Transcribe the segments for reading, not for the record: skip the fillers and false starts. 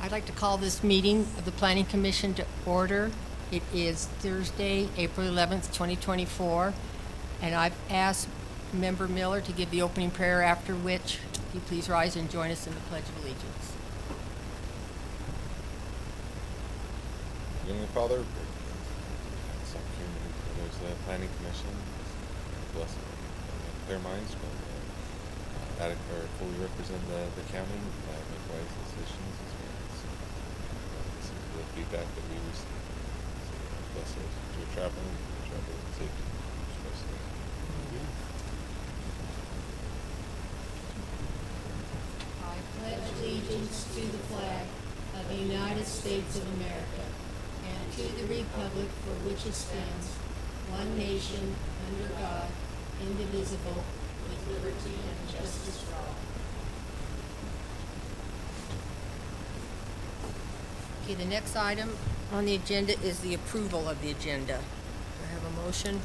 I'd like to call this meeting of the Planning Commission to order. It is Thursday, April 11th, 2024, and I've asked Member Miller to give the opening prayer, after which you please rise and join us in the Pledge of Allegiance. Heavenly Father, this opportunity for those planning commission, bless them with clear minds, but fully represent the county, make wise decisions as well. So, listen to the feedback that we receive. So, bless us as we're traveling safety. I pledge allegiance to the flag of the United States of America and to the republic for which it stands, one nation, under God, indivisible, with liberty and justice for all. Okay, the next item on the agenda is the approval of the agenda. Do I have a motion?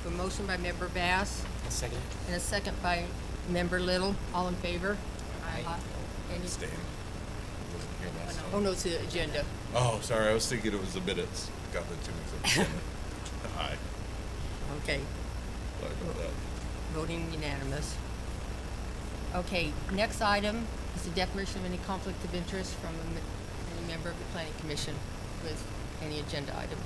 A motion by Member Bass. A second. And a second by Member Little. All in favor? Aye. Any? Stand. Wasn't here last Oh, time. no, it's the agenda. Oh, sorry. I was thinking it was the minutes. Got the two mixed up. Aye. Okay, Sorry about that. voting unanimous. Okay, next item is the declaration of any conflict of interest from any member of the Planning Commission with any agenda item.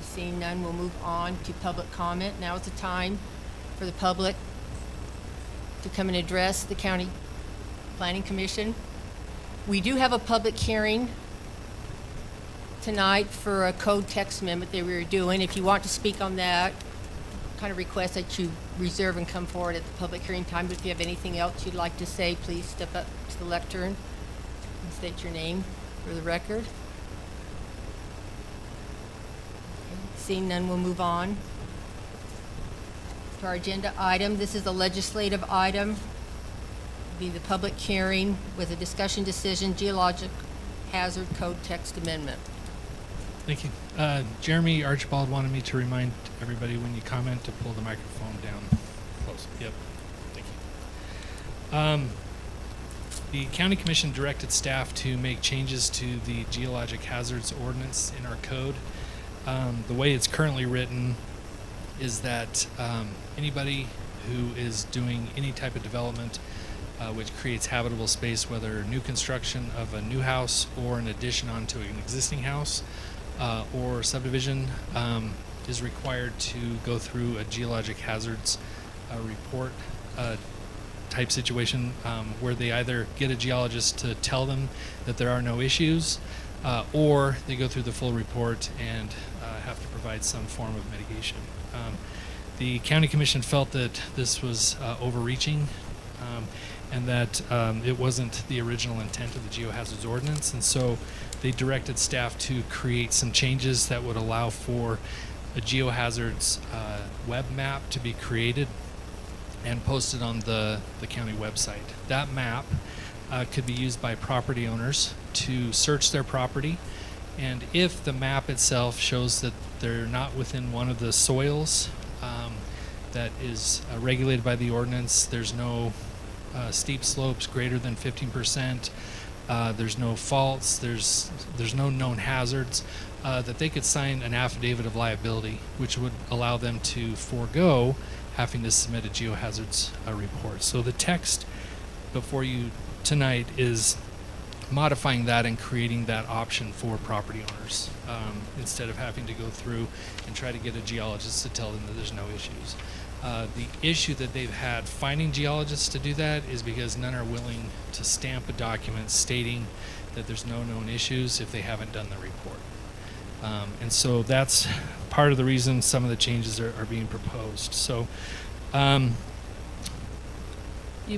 Seeing none, we'll move on to public comment. Now is the time for the public to come and address the County Planning Commission. We do have a public hearing tonight for a code text amendment that we were doing. If you want to speak on that, kind of request that you reserve and come forward at the public hearing time. But if you have anything else you'd like to say, please step up to the lectern and state your name for the record. Seeing none, we'll move on to our agenda item. This is a legislative item. Be the public hearing with a discussion decision, geologic hazard code text amendment. Thank you. Jeremy Archibald wanted me to remind everybody when you comment to pull the microphone down close. Yep. Thank you. The County Commission directed staff to make changes to the geologic hazards ordinance in our code. The way it's currently written is that anybody who is doing any type of development which creates habitable space, whether new construction of a new house or an addition onto an existing house or subdivision, is required to go through a geologic hazards report type situation where they either get a geologist to tell them that there are no issues or they go through the full report and have to provide some form of mitigation. The County Commission felt that this was overreaching and that it wasn't the original intent of the geohazards ordinance, and so they directed staff to create some changes that would allow for a geohazards web map to be created and posted on the county website. That map could be used by property owners to search their property, and if the map itself shows that they're not within one of the soils that is regulated by the ordinance, there's no steep slopes greater than 15%, there's no faults, there's no known hazards, that they could sign an affidavit of liability, which would allow them to forego having to submit a geohazards report. So the text before you tonight is modifying that and creating that option for property owners instead of having to go through and try to get a geologist to tell them that there's no issues. The issue that they've had finding geologists to do that is because none are willing to stamp a document stating that there's no known issues if they haven't done the report. And so that's part of the reason some of the changes are being proposed. So You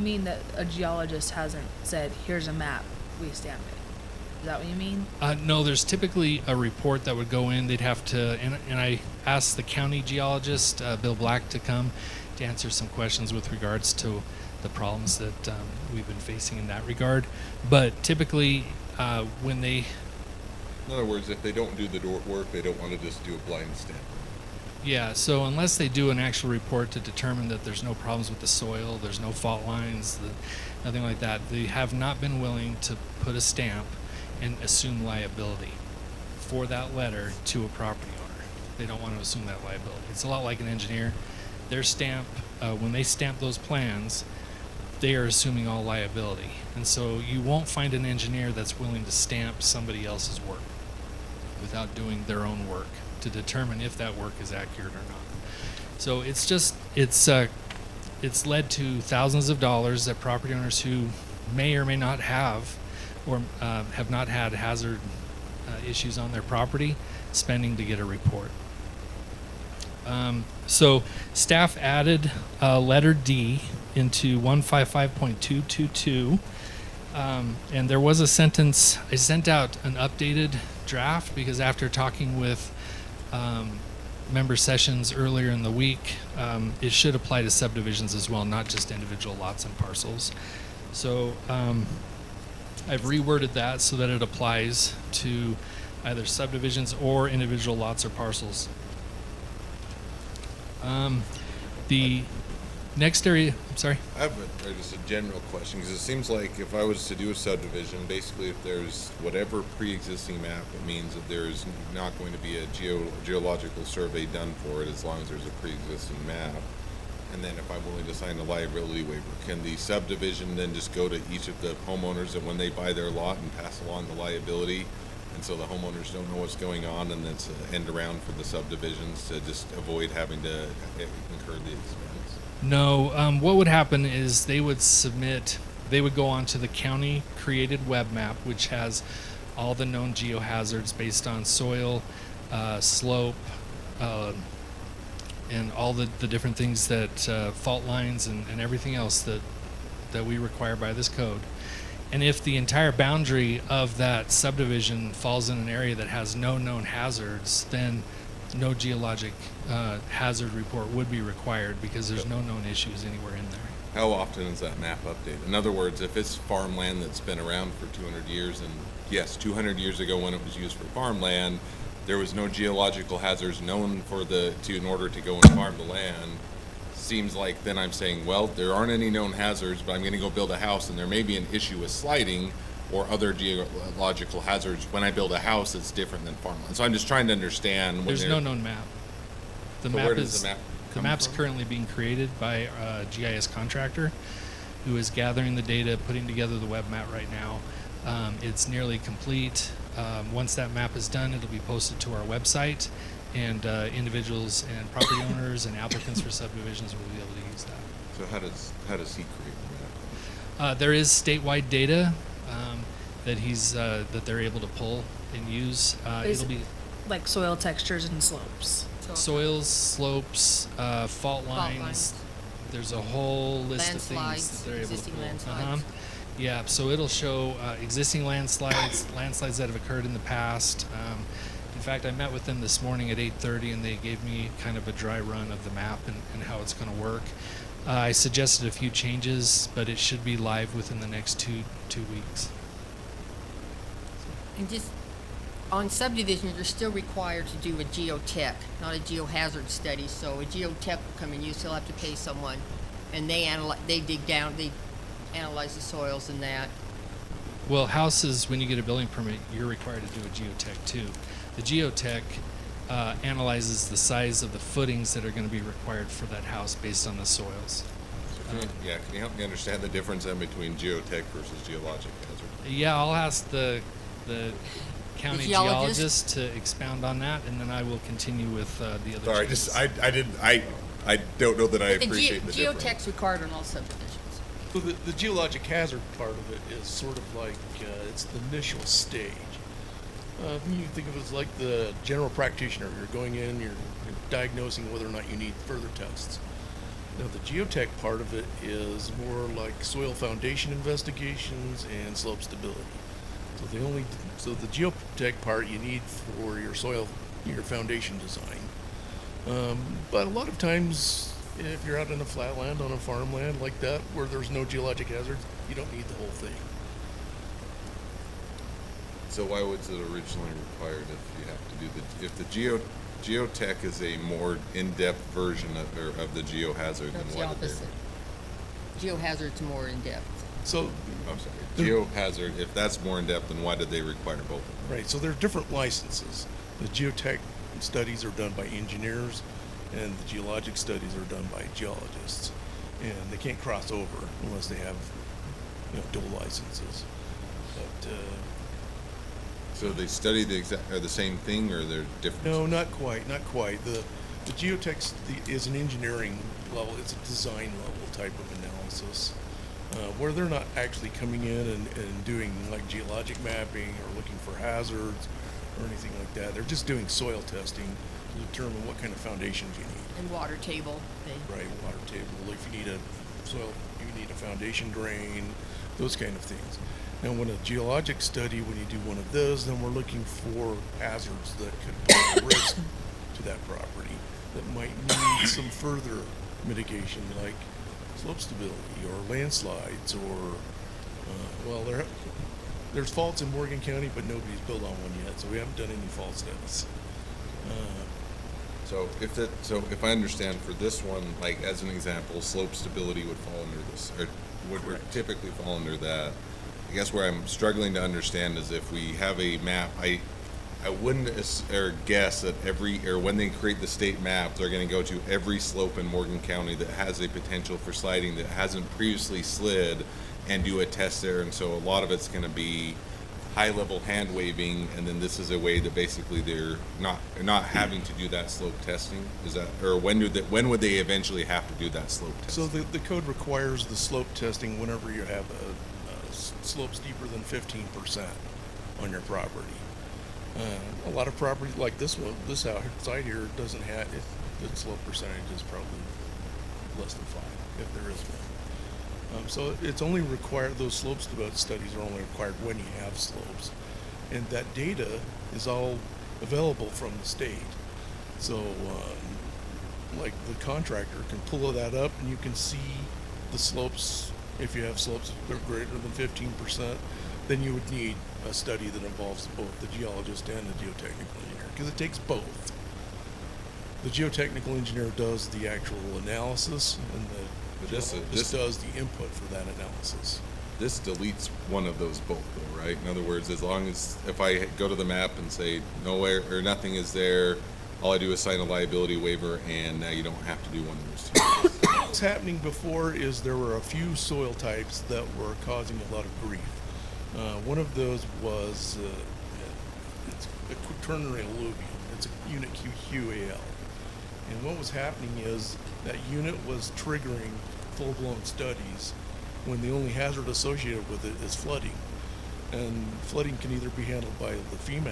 mean that a geologist hasn't said, here's a map, we stamp it? Is that what you mean? no, there's typically a report that would go in. They'd have to, and I asked the county geologist, Bill Black, to come to answer some questions with regards to the problems that we've been facing in that regard. But typically, when they... In other words, if they don't do the work, they don't want to just do a blind stamp. Yeah, so unless they do an actual report to determine that there's no problems with the soil, there's no fault lines, nothing like that, they have not been willing to put a stamp and assume liability for that letter to a property owner. They don't want to assume that liability. It's a lot like an engineer. Their stamp, when they stamp those plans, they are assuming all liability. And so you won't find an engineer that's willing to stamp somebody else's work without doing their own work to determine if that work is accurate or not. So it's led to thousands of dollars that property owners who may or may not have or have not had hazard issues on their property spending to get a report. So staff added letter D into 155.222. And there was a sentence, I sent out an updated draft because after talking with member sessions earlier in the week, it should apply to subdivisions as well, not just individual lots and parcels. So I've reworded that so that it applies to either subdivisions or individual lots or parcels. The next area, I'm sorry. I have just a general question, because it seems like if I was to do a subdivision, basically if there's whatever pre-existing map, it means that there's not going to be a geological survey done for it as long as there's a pre-existing map. And then if I'm willing to sign a liability waiver, can the subdivision then just go to each of the homeowners and when they buy their lot and pass along the liability? And so the homeowners don't know what's going on, and that's an end around for the subdivisions to just avoid having to incur the expense? No, what would happen is they would go onto the county created web map, which has all the known geohazards based on soil, slope, and all the different things that fault lines and everything else that we require by this code. And if the entire boundary of that subdivision falls in an area that has no known hazards, then no geologic hazard report would be required because there's no known issues anywhere in there. How often is that map updated? In other words, if it's farmland that's been around for 200 years, and yes, 200 years ago when it was used for farmland, there was no geological hazards known in order to go and farm the land. Seems like then I'm saying, well, there aren't any known hazards, but I'm going to go build a house, and there may be an issue with sliding or other geological hazards. When I build a house, it's different than farmland. So I'm just trying to understand. There's no known map. Where does the map The come map's from? currently being created by a GIS contractor who is gathering the data, putting together the web map right now. It's nearly complete. Once that map is done, it'll be posted to our website, and individuals and property owners and applicants for subdivisions will be able to use that. So how does he create the map? There is statewide data that they're able to pull and use. Is It'll be like soil textures and slopes. soils, slopes, fault lines. lines. There's a whole list of things Landslides, that they're able to existing pull. landslides. Yeah, so it'll show existing landslides that have occurred in the past. In fact, I met with them this morning at 8:30, and they gave me kind of a dry run of the map and how it's going to work. I suggested a few changes, but it should be live within the next two weeks. And just on subdivisions, you're still required to do a geotech, not a geohazard study. So a geotech will come and you still have to pay someone, and they dig down, they analyze the soils and that. Well, houses, when you get a building permit, you're required to do a geotech too. The geotech analyzes the size of the footings that are going to be required for that house based on the soils. So can you help me understand the difference then between geotech versus geologic hazard? Yeah, I'll ask the county geologist? geologist to expound on that, and then I will continue with the other Sorry, changes. I don't know that I The appreciate the difference. geotech's required on all subdivisions. So the geologic hazard part of it is sort of like it's the initial stage. You think of it as like the general practitioner. You're going in, you're diagnosing whether or not you need further tests. Now the geotech part of it is more like soil foundation investigations and slope stability. So the geotech part you need for your foundation design. But a lot of times, if you're out in a flatland, on a farmland like that, where there's no geologic hazards, you don't need the whole thing. So why was it originally required if you have to do if the geotech is a more in-depth version of the geohazard than That's the what it is. opposite. Geohazard's more in-depth. So, I'm sorry, geohazard, if that's more in-depth, then why did they require both of them? right, so there are different licenses. The geotech studies are done by engineers, and the geologic studies are done by geologists. And they can't cross over unless they have, dual licenses. But, So they study are the same thing, or they're different? no, not quite, not quite. The geotech is an engineering level, it's a design level type of analysis, where they're not actually coming in and doing like geologic mapping or looking for hazards or anything like that. They're just doing soil testing to determine what kind of foundations you need. And water table, Right, water table, if you need a soil, you need a foundation drain, those kind of things. Now, when a geologic study, when you do one of those, then we're looking for hazards that could pose a risk to that property that might need some further mitigation, like slope stability or landslides or, there's faults in Morgan County, but nobody's built on one yet, so we haven't done any fault studies. So if I understand, for this one, like as an example, slope stability would fall under this, or would Correct. typically fall under that. I guess where I'm struggling to understand is if we have a map, I wouldn't guess that when they create the state map, they're gonna go to every slope in Morgan County that has a potential for sliding that hasn't previously slid and do a test there, and so a lot of it's gonna be high-level hand waving, and then this is a way that basically they're not having to do that slope testing. Is that, or when would they eventually have to do that slope So testing? the code requires the slope testing whenever you have a slope steeper than 15% on your property. A lot of properties like this one, this outside here doesn't have, the slope percentage is probably less than 5, if there is one. So it's only required, those slope studies are only required when you have slopes. And that data is all available from the state. So, like the contractor can pull that up and you can see the slopes. If you have slopes that are greater than 15%, then you would need a study that involves both the geologist and the geotechnical engineer, because it takes both. The geotechnical engineer does the actual analysis, and But the this geologist does the input for that analysis. This deletes one of those both, though, right? In other words, as long as, if I go to the map and say nowhere or nothing is there, all I do is sign a liability waiver, and now you don't have to do one of those two. What's happening before is there were a few soil types that were causing a lot of grief. One of those was it's a quaternary alluvium. It's a unit QQAL. And what was happening is that unit was triggering full-blown studies when the only hazard associated with it is flooding. And flooding can either be handled by the FEMA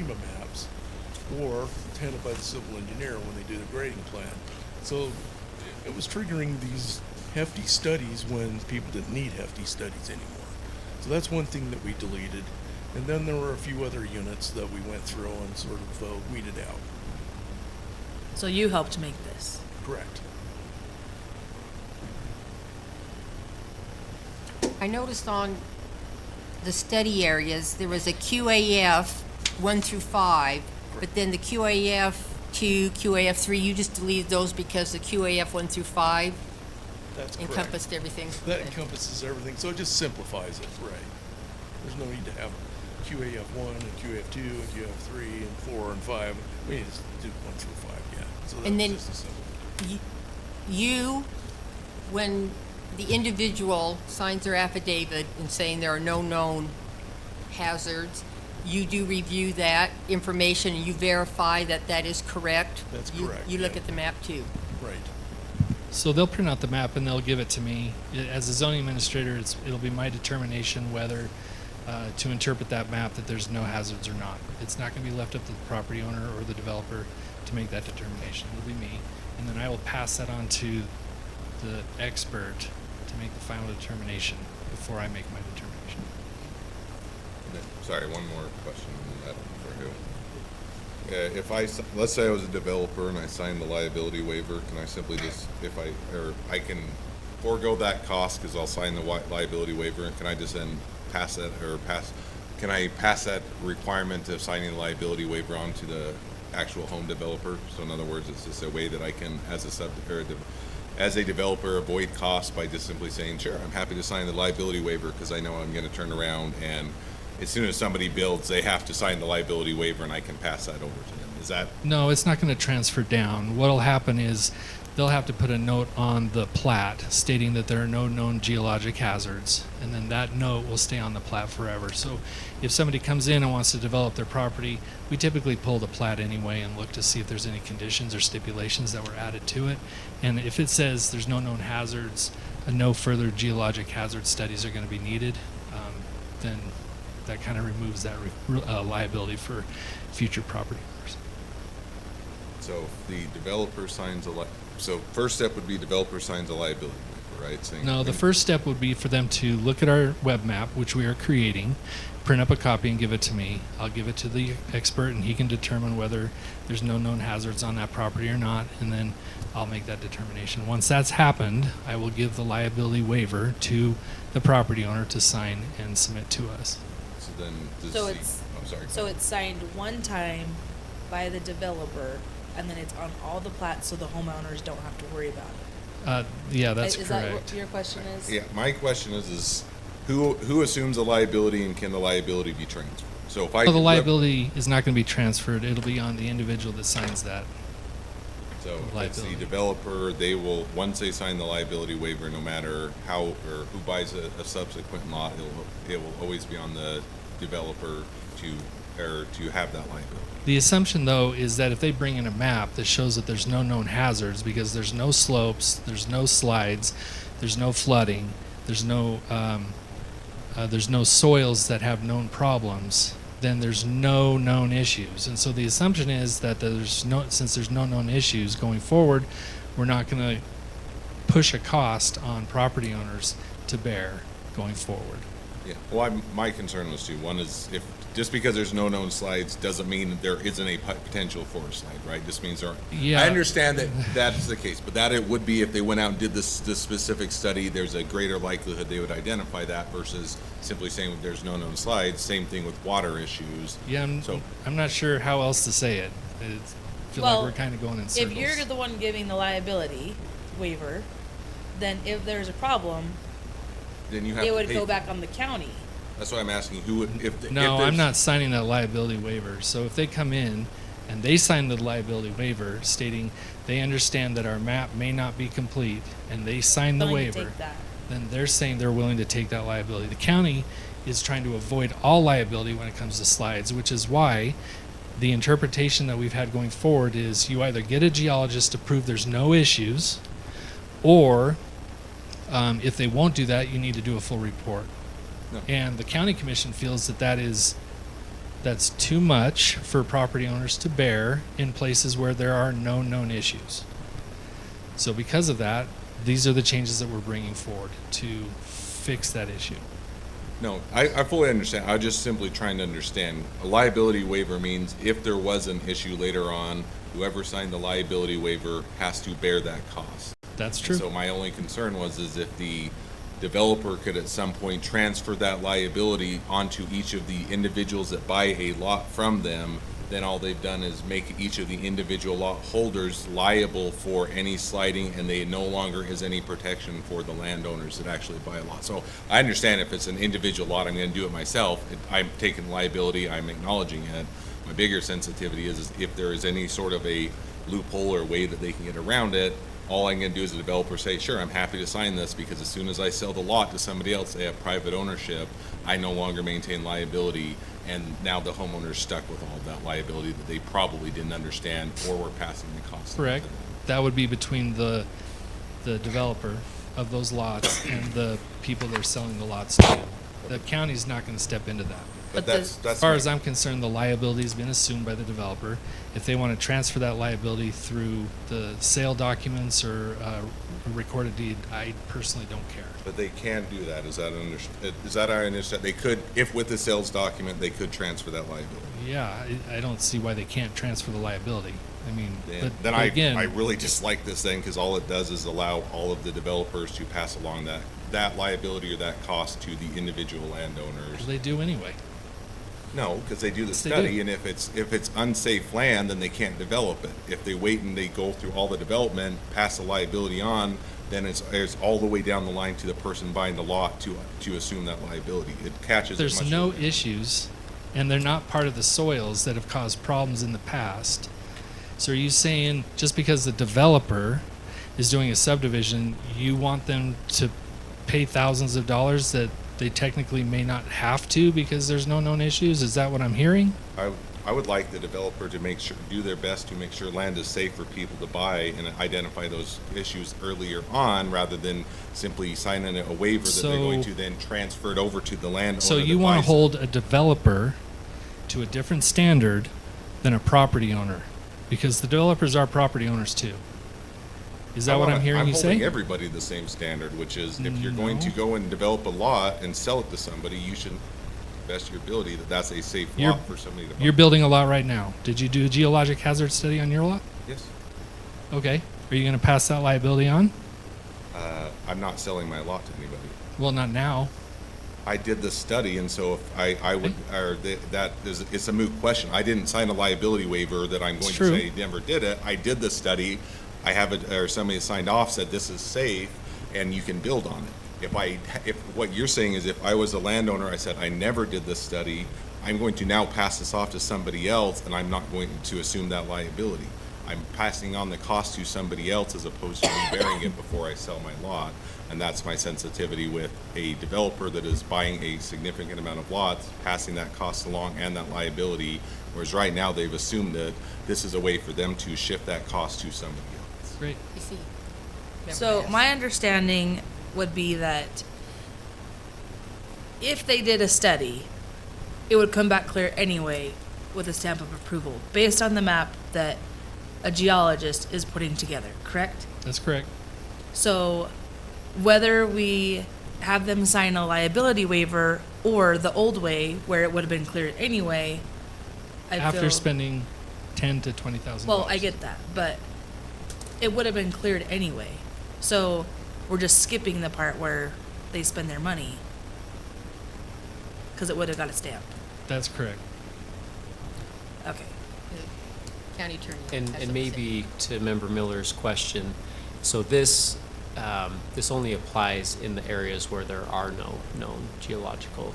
maps, or it's handled by the civil engineer when they do the grading plan. So it was triggering these hefty studies when people didn't need hefty studies anymore. So that's one thing that we deleted. And then there were a few other units that we went through and sort of weeded out. So you helped make this. Correct. I noticed on the study areas, there was a QAF 1 through 5, but then the QAF 2, QAF 3, you just deleted those because the QAF 1 through 5 That's correct. encompassed everything? That Okay. encompasses everything, so it just simplifies it, right? There's no need to have QAF1 and QAF2 and QAF3 and 4 and 5. We just do 1 through 5, yeah. So And that's then just a simple. You, when the individual signs their affidavit and saying there are no known hazards, you do review that information and you verify that that is correct? That's You- correct, You look yeah. at the map too? Right. So they'll print out the map and they'll give it to me. As a zoning administrator, it'll be my determination whether to interpret that map that there's no hazards or not. It's not going to be left up to the property owner or the developer to make that determination. It'll be me. And then I will pass that on to the expert to make the final determination before I make my determination. Sorry, one more question on that for who? Let's say I was a developer and I signed the liability waiver, can I simply just, I can forego that cost because I'll sign the liability waiver, and can I just then can I pass that requirement of signing the liability waiver on to the actual home developer. So in other words, it's just a way that I can, as a developer, avoid costs by just simply saying, sure, I'm happy to sign the liability waiver because I know I'm going to turn around and as soon as somebody builds, they have to sign the liability waiver and I can pass that over to them. Is that? No, it's not going to transfer down. What'll happen is they'll have to put a note on the plat stating that there are no known geologic hazards, and then that note will stay on the plat forever. So if somebody comes in and wants to develop their property, we typically pull the plat anyway and look to see if there's any conditions or stipulations that were added to it. And if it says there's no known hazards, no further geologic hazard studies are going to be needed, then that kind of removes that liability for future property owners. So if the developer signs so first step would be developer signs a liability waiver, right? Saying, No, the first step would be for them to look at our web map, which we are creating, print up a copy and give it to me. I'll give it to the expert and he can determine whether there's no known hazards on that property or not, and then I'll make that determination. Once that's happened, I will give the liability waiver to the property owner to sign and submit to us. So then does So the, it's- I'm sorry. So it's signed one time by the developer, and then it's on all the plats, so the homeowners don't have to worry about it. Yeah, that's Is that correct. what your question is? Yeah, my question is who assumes the liability and can the liability be transferred? So if I So the could liability is not going to be transferred. It'll be on the individual that signs that. so if it's the liability. developer, they will, once they sign the liability waiver, no matter how or who buys a subsequent lot, it will always be on the developer to have that liability. The assumption, though, is that if they bring in a map that shows that there's no known hazards, because there's no slopes, there's no slides, there's no flooding, there's no soils that have known problems, then there's no known issues. And so the assumption is that since there's no known issues going forward, we're not going to push a cost on property owners to bear going forward. Yeah. Well, my concern was two. One is if just because there's no known slides doesn't mean that there isn't a potential for a slide, right? Just means there. Yeah. I understand that that's the case, but that it would be if they went out and did this specific study. There's a greater likelihood they would identify that versus simply saying there's no known slides. Same thing with water issues. Yeah, I'm not sure how else to say it. I feel Well, like we're kind of going in circles. If you're the one giving the liability waiver, then if there's a problem, Then you have it to would pay go for back on the county. That's why I'm asking who would No, if I'm there's- not signing that liability waiver. So if they come in and they sign the liability waiver stating they understand that our map may not be complete and they sign the Willing to waiver, take that. then they're saying they're willing to take that liability. The county is trying to avoid all liability when it comes to slides, which is why the interpretation that we've had going forward is you either get a geologist to prove there's no issues, or if they won't do that, you need to do a full report. No. And the county commission feels that that's too much for property owners to bear in places where there are no known issues. So because of that, these are the changes that we're bringing forward to fix that issue. No, I fully understand. I'm just simply trying to understand. A liability waiver means if there was an issue later on, whoever signed the liability waiver has to bear that cost. That's true. So my only concern is if the developer could at some point transfer that liability onto each of the individuals that buy a lot from them, then all they've done is make each of the individual lot holders liable for any sliding, and they no longer is any protection for the landowners that actually buy a lot. So I understand if it's an individual lot, I'm going to do it myself. I'm taking liability, I'm acknowledging it. My bigger sensitivity is if there is any sort of a loophole or way that they can get around it, all I'm going to do as a developer say, sure, I'm happy to sign this because as soon as I sell the lot to somebody else, they have private ownership, I no longer maintain liability, and now the homeowner's stuck with all of that liability that they probably didn't understand or were passing the cost on to Correct. them. That would be between the developer of those lots and the people they're selling the lots to. The county's not going to step into that. But But that's As far my- as I'm concerned, the liability has been assumed by the developer. If they want to transfer that liability through the sale documents or a recorded deed, I personally don't care. But they can do that. Is that I understand? They could, if with the sales document, they could transfer that liability. Yeah, I don't see why they can't transfer the liability. I mean, Then but again, I really dislike this thing because all it does is allow all of the developers to pass along that liability or that cost to the individual landowners. they do anyway. No, because they do the Yes, they study, do. and if it's unsafe land, then they can't develop it. If they wait and they go through all the development, pass the liability on, then it's all the way down the line to the person buying the lot to assume that liability. It catches it There's much no later. issues, and they're not part of the soils that have caused problems in the past. So are you saying just because the developer is doing a subdivision, you want them to pay thousands of dollars that they technically may not have to because there's no known issues? Is that what I'm hearing? I would like the developer to do their best to make sure land is safe for people to buy and identify those issues earlier on, rather than simply signing a waiver that they're going So- to then transfer it over to the landowner. So that you want buys to it. hold a developer to a different standard than a property owner, because the developers are property owners too. Is that what I'm hearing you say? holding everybody the same standard, which is if you're going to No. go and develop a lot and sell it to somebody, you should best your ability that that's a safe You're- lot for somebody to buy. You're building a lot right now. Did you do a geologic hazard study on your lot? Yes. Okay. Are you going to pass that liability on? I'm not selling my lot to anybody. Well, not now. I did the study, and so if I would, it's a moot question. I didn't sign a liability waiver that I'm going It's to true. say never did it. I did the study. I have it, or somebody signed off, said this is safe, and you can build on it. If what you're saying is if I was a landowner, I said I never did this study, I'm going to now pass this off to somebody else, and I'm not going to assume that liability. I'm passing on the cost to somebody else as opposed to me bearing it before I sell my lot. And that's my sensitivity with a developer that is buying a significant amount of lots, passing that cost along and that liability. Whereas right now, they've assumed that this is a way for them to shift that cost to somebody else. Great. You see, never So has. my understanding would be that if they did a study, it would come back clear anyway with a stamp of approval based on the map that a geologist is putting together, correct? That's correct. So whether we have them sign a liability waiver or the old way where it would have been cleared anyway, I After feel, spending $10,000 to $20,000. well, I get that, but it would have been cleared anyway. So we're just skipping the part where they spend their money because it would have got a stamp. That's correct. Okay. The county attorney. has And something to say. maybe to Member Miller's question, so this only applies in the areas where there are no known geological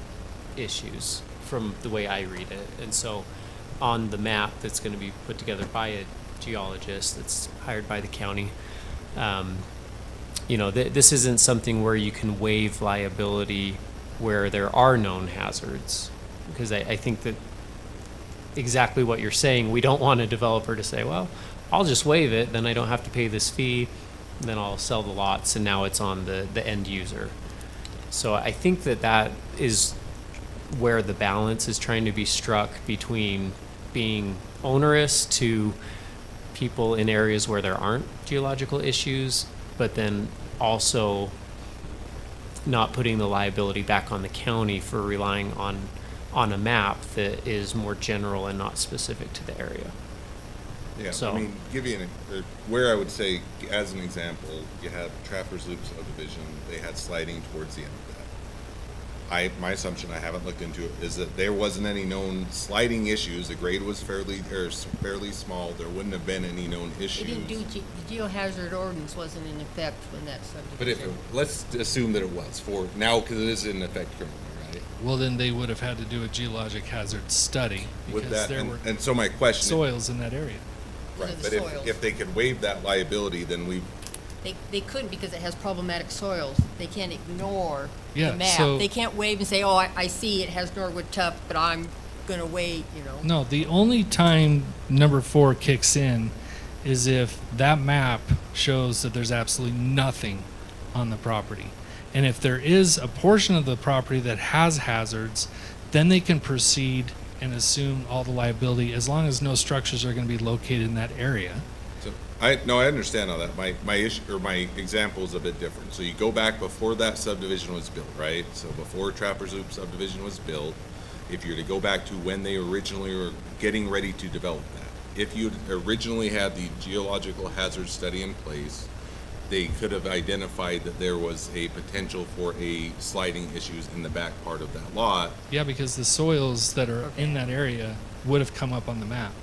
issues, from the way I read it. And so on the map that's going to be put together by a geologist that's hired by the county, this isn't something where you can waive liability where there are known hazards. Because I think that exactly what you're saying, we don't want a developer to say, well, I'll just waive it, then I don't have to pay this fee, then I'll sell the lots, and now it's on the end user. So I think that is where the balance is trying to be struck between being onerous to people in areas where there aren't geological issues, but then also not putting the liability back on the county for relying on a map that is more general and not specific to the area. Yeah, So- I mean, where I would say, as an example, you had Trappers Loop subdivision, they had sliding towards the end of that. My assumption, I haven't looked into it, is that there wasn't any known sliding issues, the grade was fairly small, there wouldn't have been any known They issues. didn't do, the geohazard ordinance wasn't in effect when that But subdivision. let's assume that it was for, now, because it is in effect currently, right? Well, then they would have had to do a geologic hazard study With because that, there were and so my question. soils in that area. Right, of the but soils. if they could waive that liability, then They couldn't because it has problematic soils. They can't ignore Yeah, the map. so- They can't wave and say, oh, I see it has Norwood Tuff, but I'm gonna wait, No, the only time number 4 kicks in is if that map shows that there's absolutely nothing on the property. And if there is a portion of the property that has hazards, then they can proceed and assume all the liability as long as no structures are going to be located in that area. So, I understand all that. My issue, or my example is a bit different. So you go back before that subdivision was built, right? So before Trappers Loop subdivision was built, if you're to go back to when they originally were getting ready to develop that, if you originally had the geological hazard study in place, they could have identified that there was a potential for a sliding issues in the back part of that lot. Yeah, because the soils that are in that area would have come up on the map.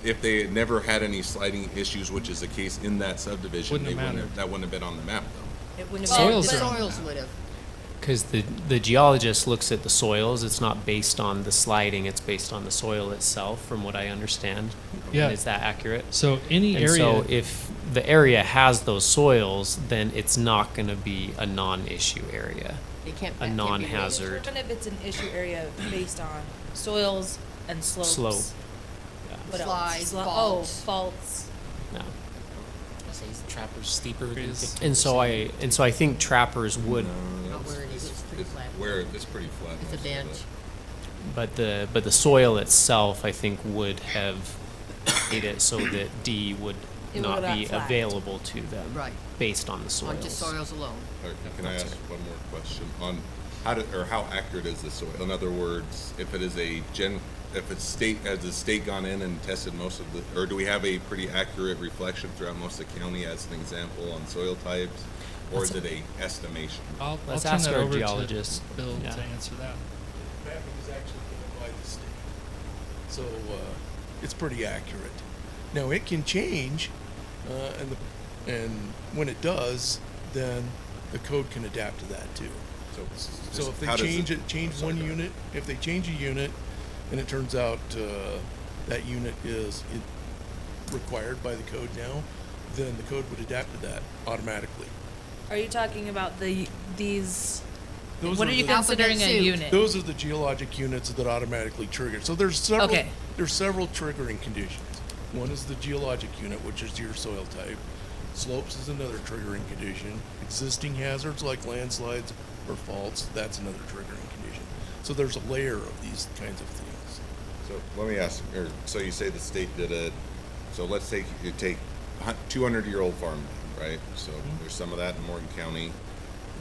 If they had never had any sliding issues, which is the case in that subdivision, Wouldn't have mattered. that wouldn't have been on the map though. It wouldn't Well, have been, soils the are on the soils map. would have. Because the geologist looks at the soils, it's not based on the sliding, it's based on the soil itself, from what I understand. Yeah. Is that accurate? So any And area. so if the area has those soils, then it's not gonna be a non-issue area. It can't. A that can't be rated. non-hazard. Determine if it's an issue area based on soils and slopes. Slope. Yeah. What else? Slides, Oh, faults. faults. Yeah. Say trappers steeper than Is- 50%. And so I think trappers would, Not where it is, it's pretty flat. Where it's pretty flat. It's a most of bench. it. but the soil itself, I think, would have made it so that D would It not would be not flat. available to them. Right. Based on the soils. On just soils alone. Or can I ask one more question on how accurate is the soil? In other words, if it is if it's has the state gone in and tested most of the, or do we have a pretty accurate reflection throughout most of the county as an example on soil types? Or is it a estimation? I'll Let's turn ask that our over geologist. to Bill Yeah. to answer that. Mapping is actually done by the state. So, it's pretty accurate. Now, it can change, and when it does, then the code can adapt to that too. So if they how does change sorry, one go ahead. unit, if they change a unit, and it turns out, that unit is required by the code now, then the code would adapt to that automatically. Are you talking about these? Those What are are you the- considering a Alphabet soup. unit? Those are the geologic units that automatically trigger. So there's several. Okay. There's several triggering conditions. One is the geologic unit, which is your soil type. Slopes is another triggering condition. Existing hazards like landslides or faults, that's another triggering condition. So there's a layer of these kinds of things. So let me ask, so you say the state did it, so let's take 200-year-old farmland, right? So there's some of that in Morgan County.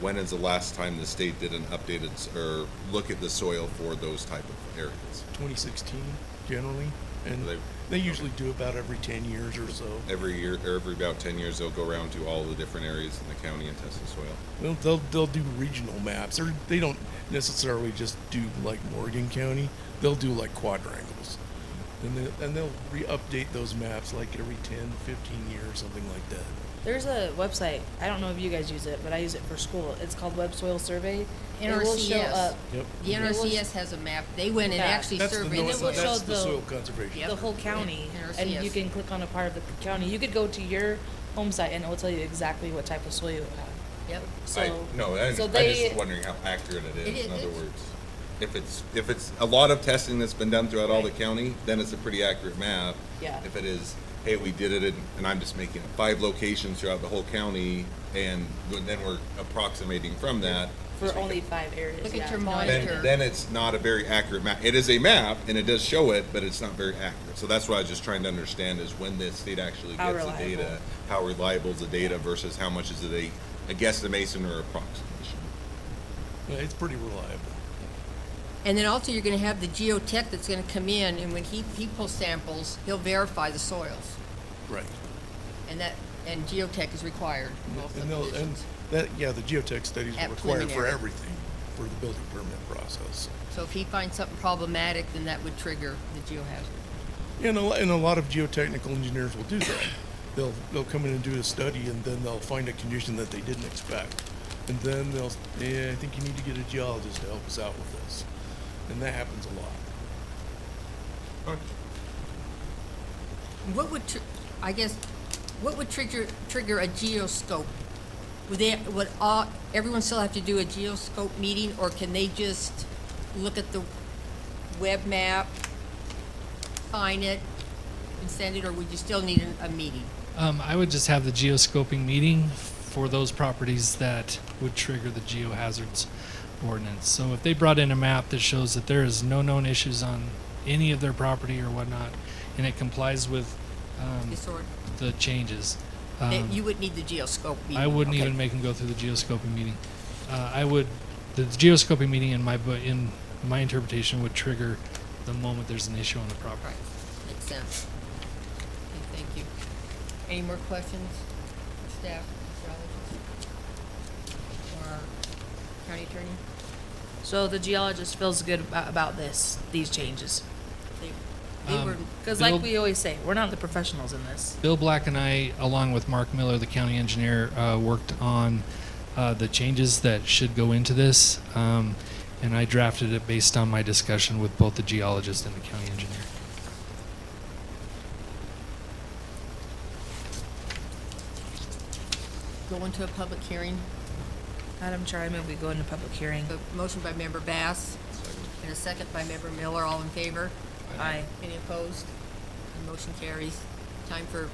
When is the last time the state did an updated, or look at the soil for those type of areas? 2016 generally, and They- they usually do about every 10 years or so. Every year, or every about 10 years, they'll go around to all the different areas in the county and test the soil. They'll do regional maps, or they don't necessarily just do like Morgan County. They'll do like quadrangles, and they'll re-update those maps like every 10, 15 years, something like that. There's a website. I don't know if you guys use it, but I use it for school. It's called Web Soil Survey. It will show NRCS. up Yep. The NRCS has a map. They went and Yeah. actually That's the, surveyed no, the it will show that's the the- soil conservation. Yep. the whole county, NRCS. and you can click on a part of the county. You could go to your home site, and it will tell you exactly what type of soil you have. Yep. So I'm so just they wondering how accurate it It is, in is. other words. If it's a lot of testing that's been done throughout all the county, then it's a pretty accurate map. Yeah. If it is, hey, we did it and I'm just making it 5 locations throughout the whole county, and then we're approximating from that. for only 5 areas. Look at yeah, your no, I- monitor. Then it's not a very accurate map. It is a map, and it does show it, but it's not very accurate. So that's what I was just trying to understand, is when the state actually How gets the reliable. data, how reliable is the data versus how much is it a guesstimation or approximation? Yeah, it's pretty reliable. And then also you're gonna have the geotech that's gonna come in, and when he pulls samples, he'll verify the soils. Right. And geotech is required in both And they'll, and subdivisions. the geotech studies At are required for preliminary. everything, for the building permit process. So if he finds something problematic, then that would trigger the geohazard. And a lot of geotechnical engineers will do that. They'll come in and do a study, and then they'll find a condition that they didn't expect. And then I think you need to get a geologist to help us out with this. And that happens a lot. What would, what would trigger a geoscope? Would everyone still have to do a geoscope meeting, or can they just look at the web map, sign it, and send it, or would you still need a meeting? I would just have the geoscoping meeting for those properties that would trigger the geohazards ordinance. So if they brought in a map that shows that there is no known issues on any of their property or whatnot, and it complies with This sort, the changes, that you would need the geoscope meeting? I wouldn't Okay. even make them go through the geoscoping meeting. The geoscoping meeting in my interpretation would trigger the moment there's an issue on the property. Right, makes sense. Okay, thank you. Any more questions, staff, geology? County Attorney? So the geologist feels good about these changes. They were, Because Bill- like we always say, we're not the professionals in this. Bill Black and I, along with Mark Miller, the county engineer, worked on the changes that should go into this, and I drafted it based on my discussion with both the geologist and the county engineer. go into a public hearing. Madam Chair, I move we go into public hearing. A motion by member Bass and a second by member Miller. All in favor? Aye. Any opposed? The motion carries. Time for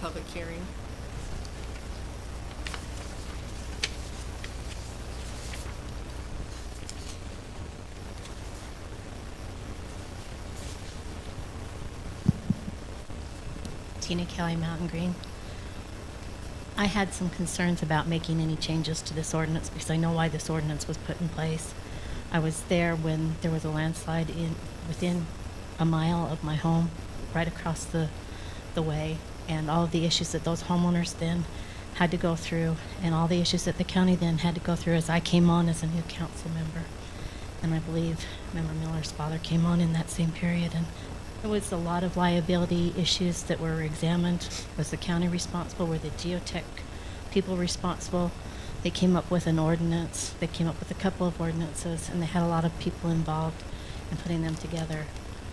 public hearing. Tina Kelly, Mountain Green. I had some concerns about making any changes to this ordinance because I know why this ordinance was put in place. I was there when there was a landslide within a mile of my home, right across the way, and all of the issues that those homeowners then had to go through, and all the issues that the county then had to go through as I came on as a new council member. And I believe Member Miller's father came on in that same period, and there was a lot of liability issues that were examined. Was the county responsible? Were the geotech people responsible? They came up with an ordinance. They came up with a couple of ordinances, and they had a lot of people involved in putting them together.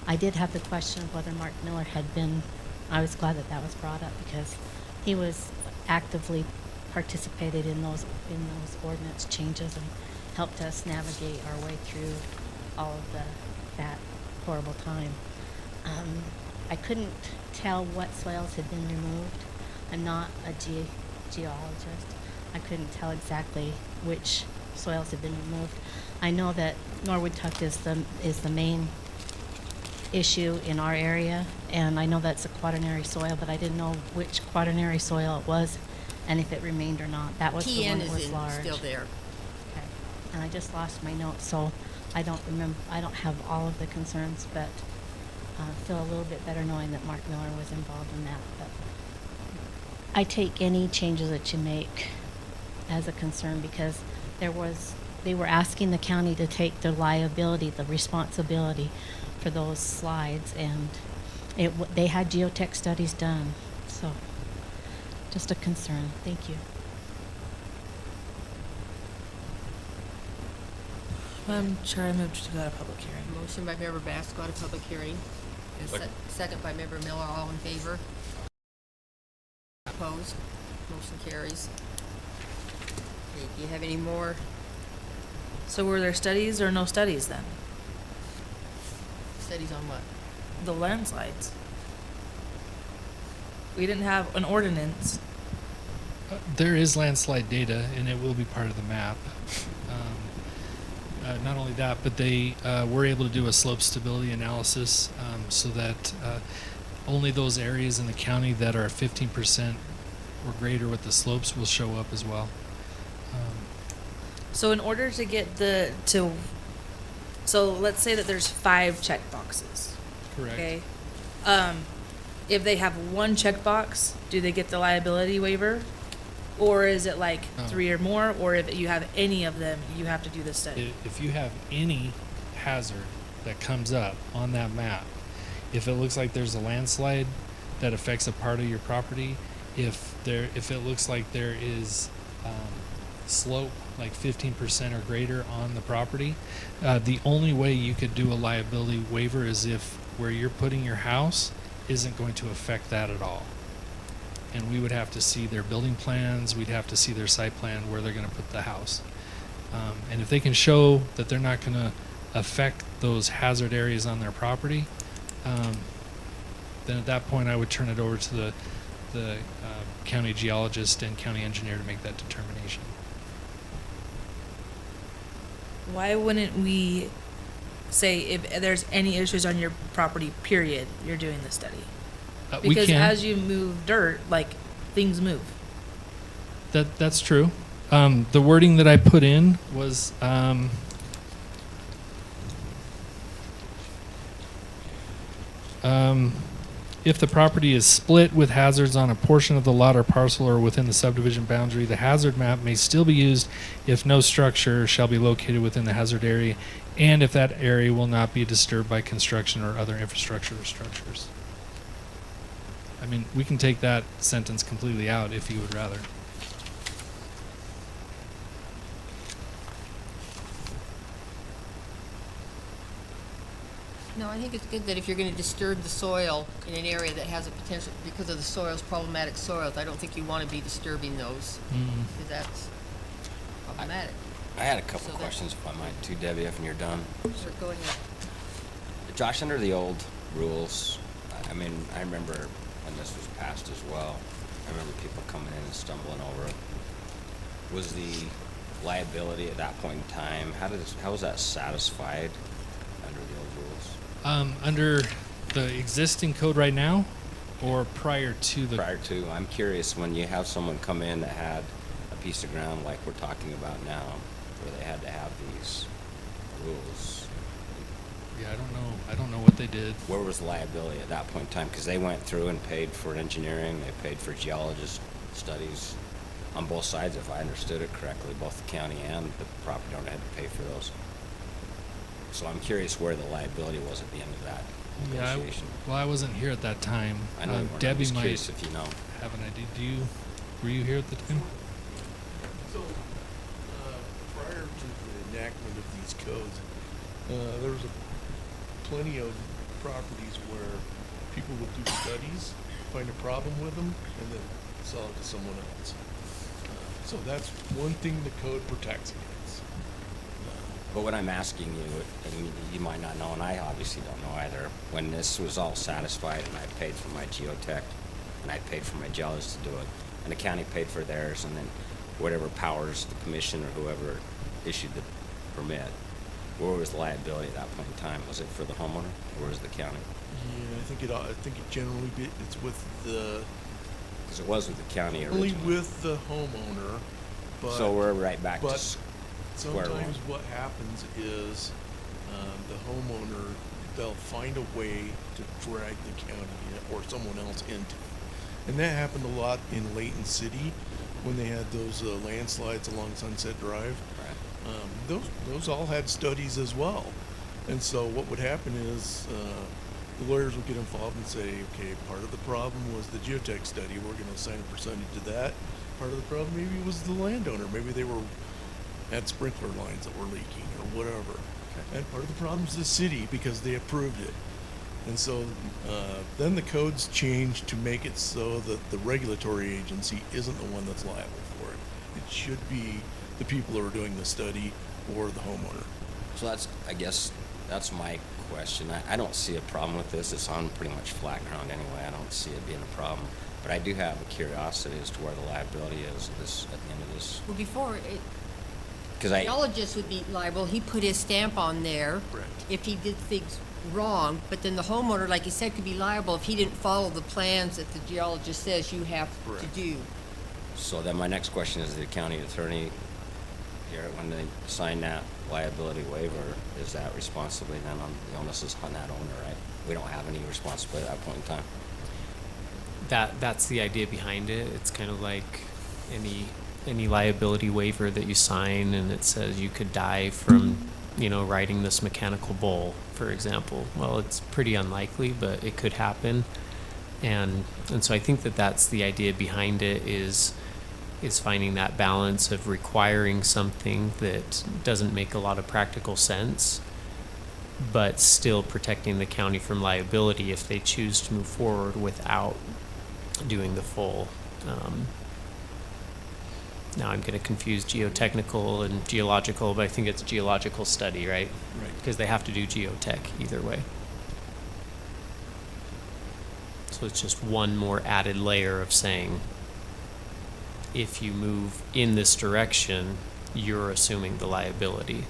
I did have the question of whether Mark Miller had been. I was glad that that was brought up because he was actively participated in those ordinance changes and helped us navigate our way through all of that horrible time. I couldn't tell what soils had been removed. I'm not a geologist. I couldn't tell exactly which soils had been removed. I know that Norwood Tuck is the main issue in our area, and I know that's a quaternary soil, but I didn't know which quaternary soil it was and if it remained or not. That was the one TN that is was large. still there. Okay. And I just lost my notes, so I don't remember. I don't have all of the concerns, but feel a little bit better knowing that Mark Miller was involved in that. But I take any changes that you make as a concern because they were asking the county to take the liability, the responsibility for those slides, and they had geotech studies done. So just a concern. Thank you. Madam Chair, I move to go to public hearing. Motion by member Bass to go to public hearing. And second by member Miller. All in favor? Opposed? Motion carries. Okay, do you have any more So were there studies or no studies then? studies on what? The landslides. We didn't have an ordinance. There is landslide data, and it will be part of the map. Not only that, but they were able to do a slope stability analysis so that only those areas in the county that are 15% or greater with the slopes will show up as well. So in order to get so let's say that there's 5 check boxes. Correct. Okay. If they have one checkbox, do they get the liability waiver? Or is it like No. 3 or more? Or if you have any of them, you have to do the study? If you have any hazard that comes up on that map, if it looks like there's a landslide that affects a part of your property, if it looks like there is slope like 15% or greater on the property, the only way you could do a liability waiver is if where you're putting your house isn't going to affect that at all. And we would have to see their building plans, we'd have to see their site plan where they're going to put the house. And if they can show that they're not going to affect those hazard areas on their property, then at that point I would turn it over to the county geologist and county engineer to make that determination. Why wouldn't we say if there's any issues on your property, period, you're doing the study? We Because can. as you move dirt, like, things move. That's true. The wording that I put in was If the property is split with hazards on a portion of the lot or parcel or within the subdivision boundary, the hazard map may still be used if no structure shall be located within the hazard area and if that area will not be disturbed by construction or other infrastructure or structures. I mean, we can take that sentence completely out if you would rather. No, I think it's good that if you're going to disturb the soil in an area that has a potential, because of the soils, problematic soils, I don't think you want to be disturbing those, because that's problematic. I had a couple So that- questions if I might, too, Debbie, if you're done. Sure, go ahead. Josh, under the old rules, I mean, I remember when this was passed as well, I remember people coming in and stumbling over it. Was the liability at that point in time, how was that satisfied under the old rules? Under the existing code right now or prior to the... Prior to, I'm curious, when you have someone come in that had a piece of ground like we're talking about now, where they had to have these rules, Yeah, I don't know what they did. where was the liability at that point in time? Because they went through and paid for engineering, they paid for geologist studies on both sides, if I understood it correctly, both the county and the property owner had to pay for those. So I'm curious where the liability was at the end of that Yeah, negotiation. well, I wasn't here at that time. I know you weren't. I'm Debbie just might curious if you know. have an idea. Were you here at the time? So, prior to the enactment of these codes, there was plenty of properties where people would do studies, find a problem with them, and then sell it to someone else. So that's one thing the code protects against. But what I'm asking you, and you might not know, and I obviously don't know either, when this was all satisfied and I paid for my geotech and I paid for my geologist to do it, and the county paid for theirs, and then whatever powers the commission or whoever issued the permit, where was the liability at that point in time? Was it for the homeowner or was it the county? Yeah, I think it generally it's with the Because it was with the county only originally. with the homeowner, but So we're right back to but square one. sometimes what happens is the homeowner, they'll find a way to drag the county or someone else into it. And that happened a lot in Layton City when they had those landslides along Sunset Drive. Right. Those all had studies as well. And so what would happen is the lawyers would get involved and say, okay, part of the problem was the geotech study. We're going to assign a percentage to that. Part of the problem maybe was the landowner. Maybe they had sprinkler lines that were leaking or whatever. Okay. And part of the problem is the city because they approved it. And so then the codes changed to make it so that the regulatory agency isn't the one that's liable for it. It should be the people who are doing the study or the homeowner. So I guess that's my question. I don't see a problem with this. It's on pretty much flat ground anyway. I don't see it being a problem. But I do have a curiosity as to where the liability is at the end of this. Well, before, it, Because the geologist would be liable, he put his stamp on there. Correct. If he did things wrong, but then the homeowner, like you said, could be liable if he didn't follow the plans that the geologist says you have to Correct. do. So then my next question is the county attorney here, when they sign that liability waiver, is that responsibility then on the onus is on that owner, right? We don't have any responsibility at that point in time. That's the idea behind it. It's kind of like any liability waiver that you sign, and it says you could die from, riding this mechanical bull, for example. Well, it's pretty unlikely, but it could happen, and so I think that's the idea behind it is finding that balance of requiring something that doesn't make a lot of practical sense, but still protecting the county from liability if they choose to move forward without doing the full. Now I'm going to confuse geotechnical and geological, but I think it's geological study, right? Right. Because they have to do geotech either way. So it's just one more added layer of saying, if you move in this direction, you're assuming the liability.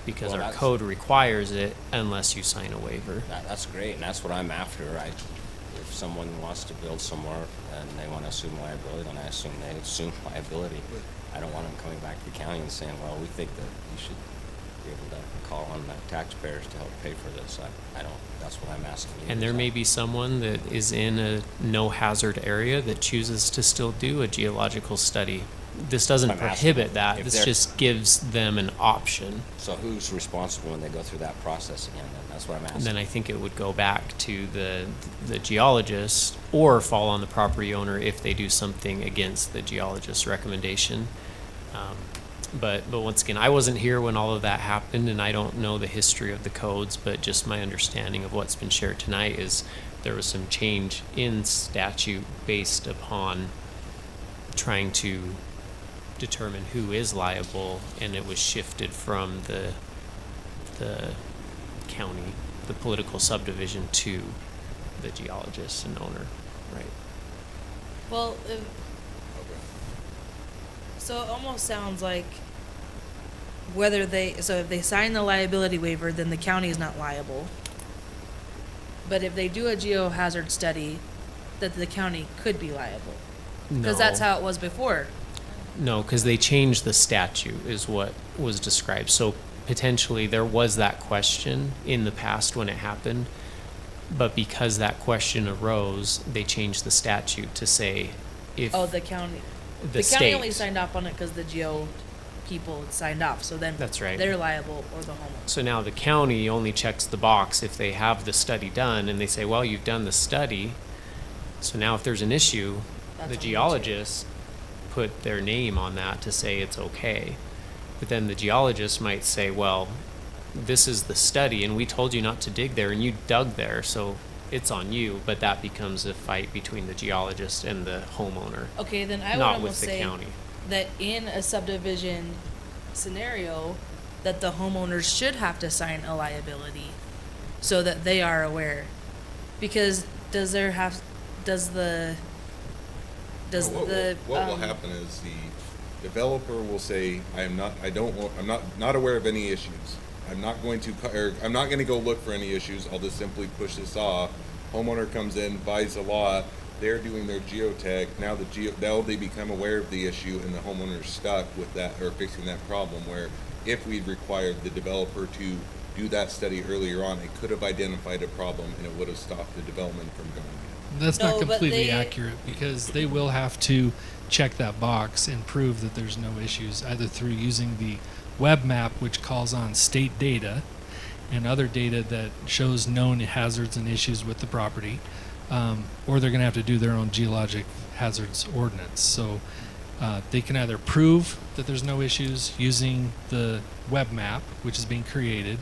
Because Well, our that's- code requires it unless you sign a waiver. That's great, and that's what I'm after. If someone wants to build somewhere and they want to assume liability, then I assume they assume liability. I don't want them coming back to the county and saying, well, we think that you should be able to call on the taxpayers to help pay for this. I don't, that's what I'm asking you. And there may be someone that is in a no hazard area that chooses to still do a geological study. This doesn't I'm asking prohibit that. if This they're- just gives them an option. So who's responsible when they go through that process again, then? That's what I'm asking. And then I think it would go back to the geologist or fall on the property owner if they do something against the geologist's recommendation. But once again, I wasn't here when all of that happened, and I don't know the history of the codes, but just my understanding of what's been shared tonight is there was some change in statute based upon trying to determine who is liable, and it was shifted from the county, the political subdivision, to the geologist and owner, right? Well, so it almost sounds like if they sign the liability waiver, then the county is not liable. But if they do a geohazard study, that the county could be liable. Because that's No. how it was before. No, because they changed the statute, is what was described. So potentially there was that question in the past when it happened, but because that question arose, they changed the statute to say if Oh, the county. the county only state- signed off on it because the geo people had signed off. So then That's right. they're liable, or the homeowner. So now the county only checks the box if they have the study done, and they say, well, you've done the study. So now if there's an issue, That's the on you too. geologists put their name on that to say it's okay. But then the geologist might say, well, this is the study, and we told you not to dig there, and you dug there, so it's on you. But that becomes a fight between the geologist and the homeowner, Okay, then I would not almost with the say county. that in a subdivision scenario, that the homeowners should have to sign a liability so that they are aware. Because does the What will happen is the developer will say, I'm not aware of any issues. I'm not going to go look for any issues. I'll just simply push this off. Homeowner comes in, buys a lot. They're doing their geotech. Now they become aware of the issue, and the homeowner's stuck with that, or fixing that problem. Where if we'd required the developer to do that study earlier on, it could have identified a problem, and it would have stopped the development from going in. That's No, not but completely they- accurate, because they will have to check that box and prove that there's no issues, either through using the web map, which calls on state data and other data that shows known hazards and issues with the property, or they're going to have to do their own geologic hazards ordinance. So they can either prove that there's no issues using the web map, which is being created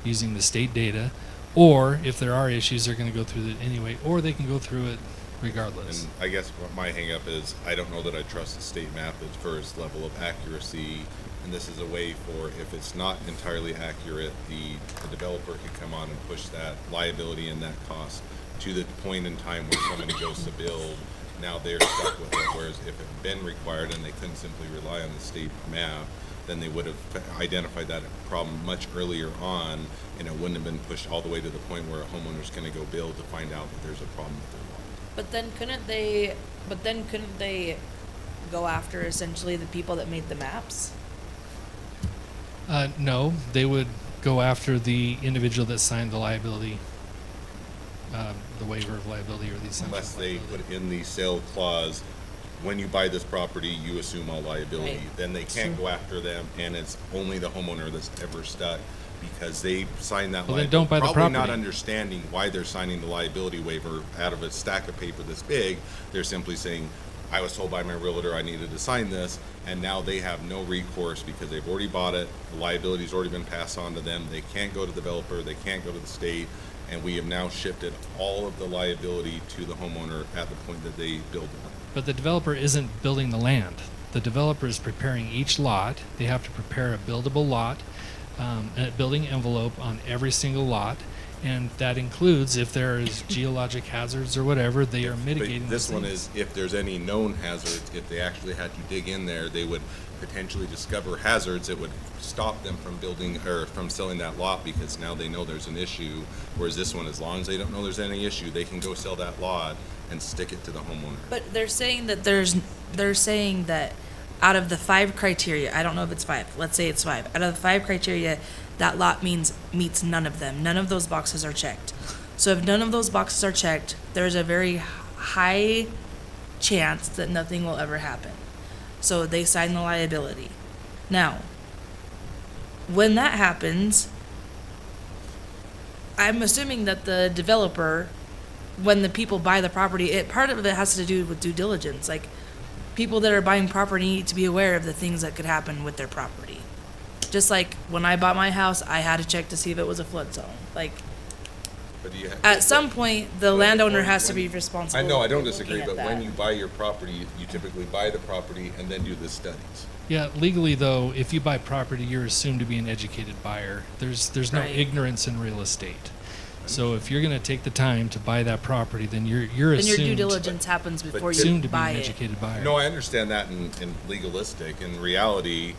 using the state data, or if there are issues, they're going to go through it anyway, or they can go through it regardless. And I guess what my hang up is, I don't know that I trust the state map as for its level of accuracy. And this is a way for, if it's not entirely accurate, the developer could come on and push that liability and that cost to the point in time where somebody goes to build. Now they're stuck with it, whereas if it had been required and they couldn't simply rely on the state map, then they would have identified that problem much earlier on, and it wouldn't have been pushed all the way to the point where a homeowner's gonna go build to find out that there's a problem with their lot. But then couldn't they go after essentially the people that made the maps? No, they would go after the individual that signed the liability, the waiver of liability, or the assumption Unless of they liability. put in the sale clause, when you buy this property, you assume all liability. Right. Then they can't go after them, and it's only the homeowner that's ever stuck because they signed that Well, then liability. don't buy the Probably not property. understanding why they're signing the liability waiver out of a stack of paper this big. They're simply saying, I was told by my realtor I needed to sign this, and now they have no recourse because they've already bought it. The liability's already been passed on to them. They can't go to the developer, they can't go to the state, and we have now shifted all of the liability to the homeowner at the point that they build it. But the developer isn't building the land. The developer is preparing each lot. They have to prepare a buildable lot, a building envelope on every single lot, and that includes if there is geologic hazards or whatever, they are mitigating But this those one things. is, if there's any known hazards, if they actually had to dig in there, they would potentially discover hazards that would stop them from building or from selling that lot because now they know there's an issue. Whereas this one, as long as they don't know there's any issue, they can go sell that lot and stick it to the homeowner. But they're saying that out of the 5 criteria, I don't know if it's 5, let's say it's 5, out of the 5 criteria, that lot meets none of them. None of those boxes are checked. So if none of those boxes are checked, there's a very high chance that nothing will ever happen. So they sign the liability. Now, when that happens, I'm assuming that the developer, when the people buy the property, part of it has to do with due diligence. Like, people that are buying property need to be aware of the things that could happen with their property. Just like when I bought my house, I had to check to see if it was a flood zone. Like, But do you have- at some point, the But landowner when- has to when- be responsible. I know, I don't for disagree, looking but at when that. you buy your property, you typically buy the property and then do the studies. Yeah, legally though, if you buy property, you're assumed to be an educated buyer. There's no Right. ignorance in real estate. So if you're going to take the time to buy that property, then you're Then your assumed due diligence happens before you assumed to be buy an it. educated buyer. No, I understand that in legalistic. In reality,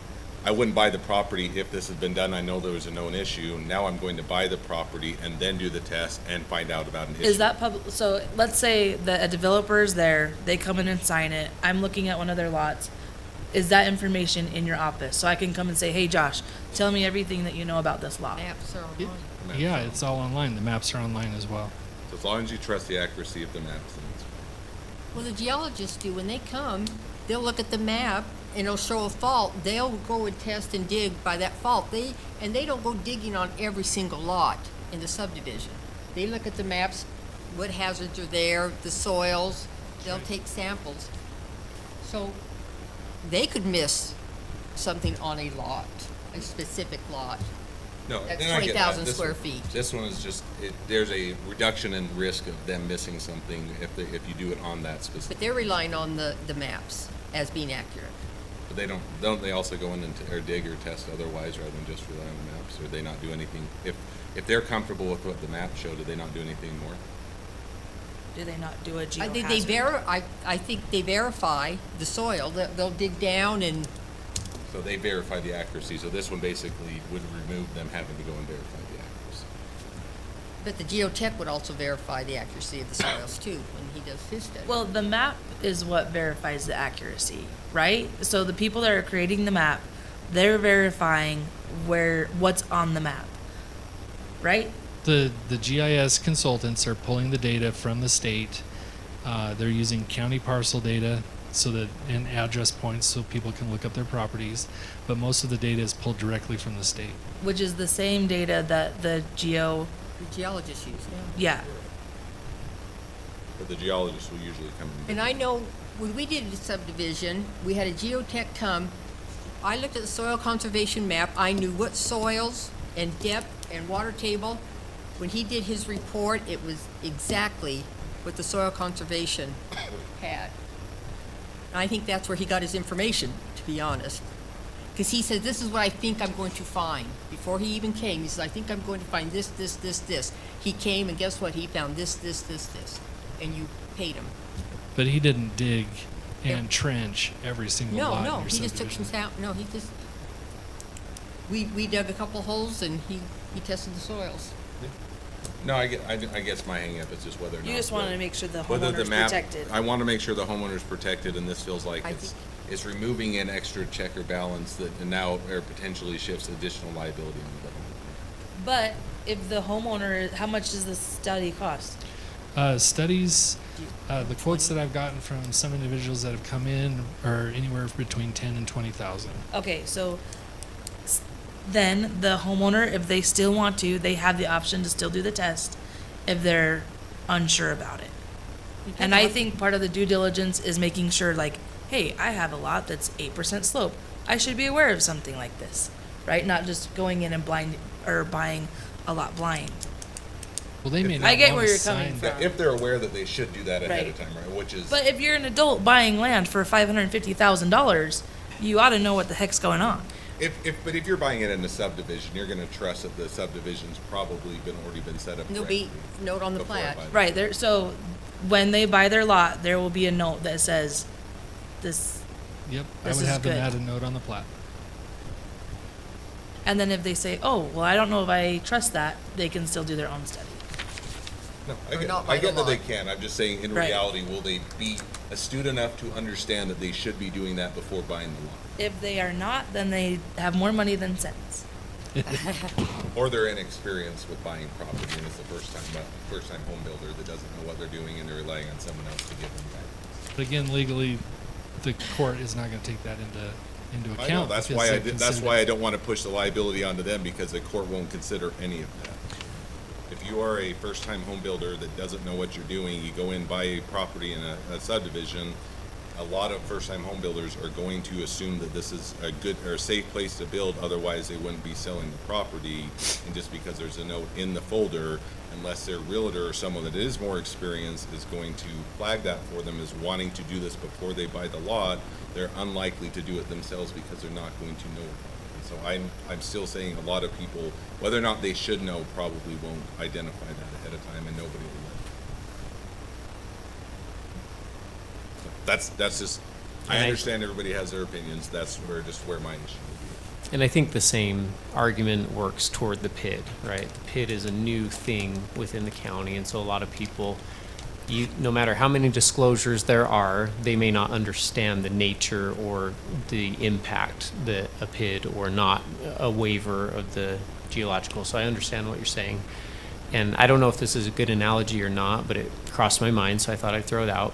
I wouldn't buy the property if this had been done. I know there was a known issue. Now I'm going to buy the property and then do the test and find out about an issue. Is that public? So let's say that a developer is there, they come in and sign it. I'm looking at one of their lots. Is that information in your office? So I can come and say, hey, Josh, tell me everything that you know about this lot. Maps are Yeah. online. Yeah, it's all online. The maps are online as well. So as long as you trust the accuracy of the maps, then it's Well, the geologists do, when they come, they'll look at the map and it'll show a fault. They'll go and test and dig by that fault. They don't go digging on every single lot in the subdivision. They look at the maps, what hazards are there, the soils, they'll take samples. So they could miss something on a lot, a specific lot. No, That's then I get that. 20,000 This square one- feet. This one is just, there's a reduction in risk of them missing something if you do it on that But specific. they're relying on the maps as being accurate. But don't they also go in and or dig or test otherwise rather than just rely on the maps? Or they not do anything? If they're comfortable with what the maps show, do they not do anything more? Do they not do a geohazard? I think they verify the soil. They'll dig down and So they verify the accuracy. So this one basically would remove them having to go and verify the accuracy. But the geotech would also verify the accuracy of the soils too, when he does his study. Well, the map is what verifies the accuracy, right? So the people that are creating the map, they're verifying what's on the map, right? The GIS consultants are pulling the data from the state. They're using county parcel data and address points so people can look up their properties. But most of the data is pulled directly from the state. Which is the same data that the The geologists use, yeah. But the geologists will usually come and And I know, when we did the subdivision, we had a geotech come. I looked at the soil conservation map. I knew what soils and depth and water table. When he did his report, it was exactly what the soil conservation had. And I think that's where he got his information, to be honest. Because he said, this is what I think I'm going to find. Before he even came, he said, I think I'm going to find this, this, this, this. He came, and guess what? He found this, this, this, this. And you paid him. But he didn't dig Yeah. and trench every single No, lot in no, your he just took some subdivision. no, he just, we dug a couple holes and he tested the soils. No, I guess my hang up is just whether or not. You just wanted to make sure the whether the homeowner's map- protected. I want to make sure the homeowner's protected, and this feels like I it's removing an extra check or balance that and now or potentially shifts additional liability on the homeowner. But if the homeowner, how much does the study cost? Studies, the quotes that I've gotten from some individuals that have come in are anywhere between 10 and 20,000. Okay, so then the homeowner, if they still want to, they have the option to still do the test if they're unsure about it. And I think part of the due diligence is making sure, like, hey, I have a lot that's 8% slope. I should be aware of something like this, right? Not just going in and buying a lot blind. Well, they may If not I get want where to you're coming sign- from. If they're aware that they should do that ahead of Right. time, right? Which is. But if you're an adult buying land for $550,000, you ought to know what the heck's going on. But if you're buying it in a subdivision, you're going to trust that the subdivision's probably already been set up. There'll be correctly note on the before I plat. buy the- Right, there, so when they buy their lot, there will be a note that says this, Yep, I This would is have them good. add a note on the plat. and then if they say, oh, well, I don't know if I trust that, they can still do their own study. No, Or not by I get the that they law. can. I'm just saying, in Right. reality, will they be astute enough to understand that they should be doing that before buying the lot? If they are not, then they have more money than sense. Or they're inexperienced with buying property and it's the first time home builder that doesn't know what they're doing and they're relying on someone else to give them guidance. But again, legally, the court is not going to take that into account. I know, that's because why they that's considered why I it. don't want to push the liability onto them, because the court won't consider any of that. If you are a first-time home builder that doesn't know what you're doing, you go in, buy a property in a subdivision, a lot of first-time home builders are going to assume that this is a good or a safe place to build, otherwise they wouldn't be selling the property. And just because there's a note in the folder, unless their realtor or someone that is more experienced is going to flag that for them as wanting to do this before they buy the lot, they're unlikely to do it themselves because they're not going to know about it. And so I'm still saying a lot of people, whether or not they should know, probably won't identify that ahead of time, and nobody will know. That's just, I And I- understand everybody has their opinions, that's where my issue would be. And I think the same argument works toward the PID, right? The PID is a new thing within the county, and so a lot of people, no matter how many disclosures there are, they may not understand the nature or the impact that a PID or not a waiver of the geological. So I understand what you're saying. And I don't know if this is a good analogy or not, but it crossed my mind, so I thought I'd throw it out.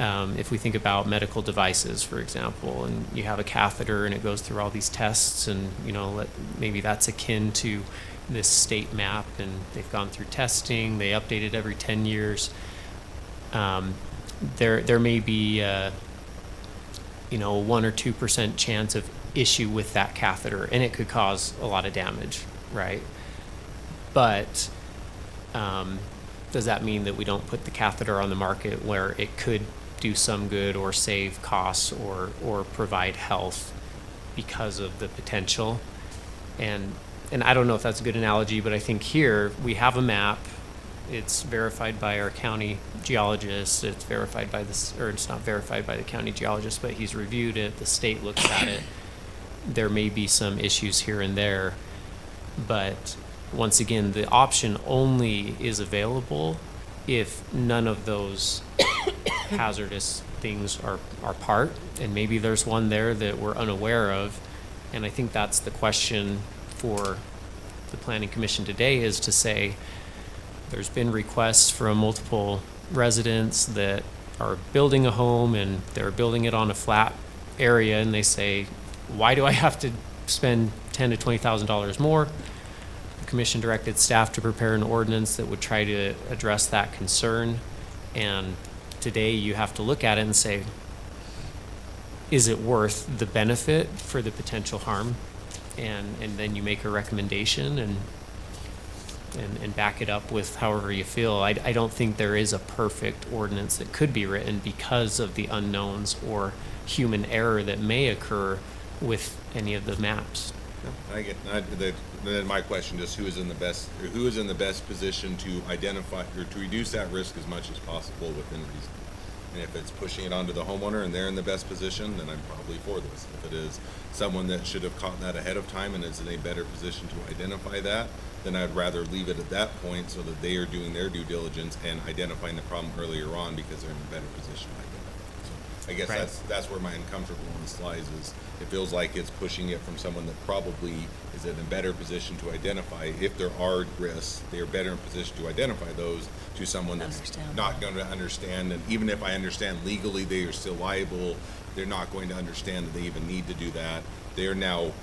If we think about medical devices, for example, and you have a catheter and it goes through all these tests, and maybe that's akin to this state map, and they've gone through testing, they update it every 10 years. There may be a 1 or 2% chance of issue with that catheter, and it could cause a lot of damage, right? But does that mean that we don't put the catheter on the market where it could do some good or save costs or provide health because of the potential? And I don't know if that's a good analogy, but I think here we have a map. It's verified by our county geologist. It's verified by it's not verified by the county geologist, but he's reviewed it. The state looks at it. There may be some issues here and there, but once again, the option only is available if none of those hazardous things are part, and maybe there's one there that we're unaware of. And I think that's the question for the Planning Commission today, is to say, there's been requests from multiple residents that are building a home and they're building it on a flat area, and they say, why do I have to spend $10,000 to $20,000 more? The commission directed staff to prepare an ordinance that would try to address that concern. And today you have to look at it and say, is it worth the benefit for the potential harm? And then you make a recommendation and back it up with however you feel. I don't think there is a perfect ordinance that could be written because of the unknowns or human error that may occur with any of the maps. I get then my question is, who is in the best position to identify or to reduce that risk as much as possible within reason? And if it's pushing it onto the homeowner and they're in the best position, then I'm probably for this. If it is someone that should have caught that ahead of time and is in a better position to identify that, then I'd rather leave it at that point so that they are doing their due diligence and identifying the problem earlier on because they're in a better position to identify it. So I guess Right. that's where my uncomfortableness lies, is it feels like it's pushing it from someone that probably is in a better position to identify. If there are risks, they are better in position to identify those to someone that's Understandable. not going to understand. And even if I understand legally they are still liable, they're not going to understand that they even need to do that.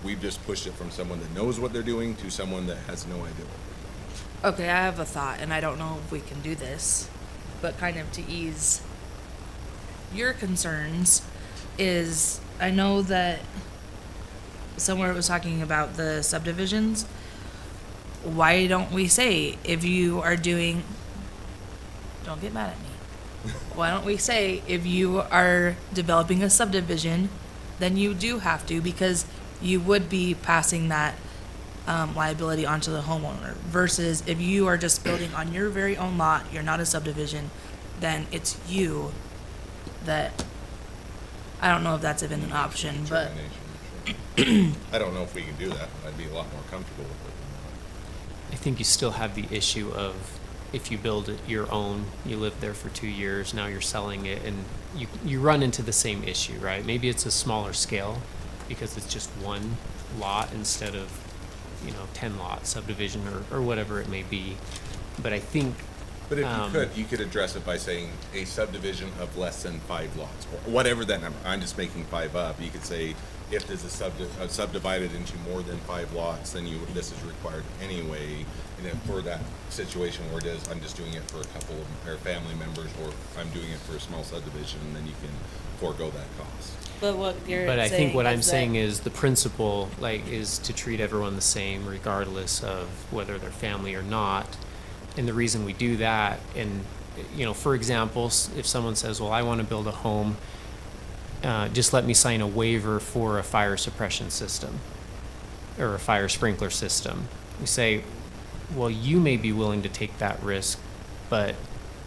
We've just pushed it from someone that knows what they're doing to someone that has no idea what they're doing. Okay, I have a thought, and I don't know if we can do this, but kind of to ease your concerns is, I know that somewhere it was talking about the subdivisions. Why don't we say, if you are doing, don't get mad at me. Why don't we say, if you are developing a subdivision, then you do have to, because you would be passing that liability onto the homeowner, versus if you are just building on your very own lot, you're not a subdivision, then it's you that, I don't know if that's even an option, but Determination, sure. I don't know if we can do that. I'd be a lot more comfortable with it. I think you still have the issue of, if you build it your own, you live there for 2 years, now you're selling it, and you run into the same issue, right? Maybe it's a smaller scale because it's just one lot instead of 10 lot subdivision or whatever it may be. But I think, But if you could address it by saying a subdivision of less than 5 lots, or whatever that number, I'm just making 5 up. You could say, if there's a subdivided into more than 5 lots, then this is required anyway. And then for that situation where it is, I'm just doing it for a couple of, or family members, or I'm doing it for a small subdivision, then you can forego that cost. But what you're but I think what I'm is saying that- is the principle, is to treat everyone the same regardless of whether they're family or not. And the reason we do that, and, for example, if someone says, well, I want to build a home, just let me sign a waiver for a fire suppression system or a fire sprinkler system. We say, well, you may be willing to take that risk, but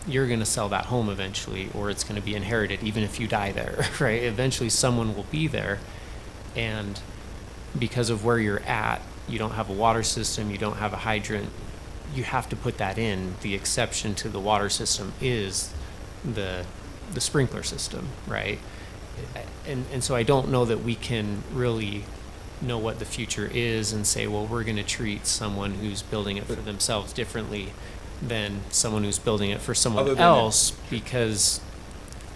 you're going to sell that home eventually, or it's going to be inherited even if you die there, right? Eventually someone will be there. And because of where you're at, you don't have a water system, you don't have a hydrant, you have to put that in. The exception to the water system is the sprinkler system, right? And so I don't know that we can really know what the future is and say, well, we're going to treat someone who's building it for themselves differently than someone who's building it for someone Other than else, because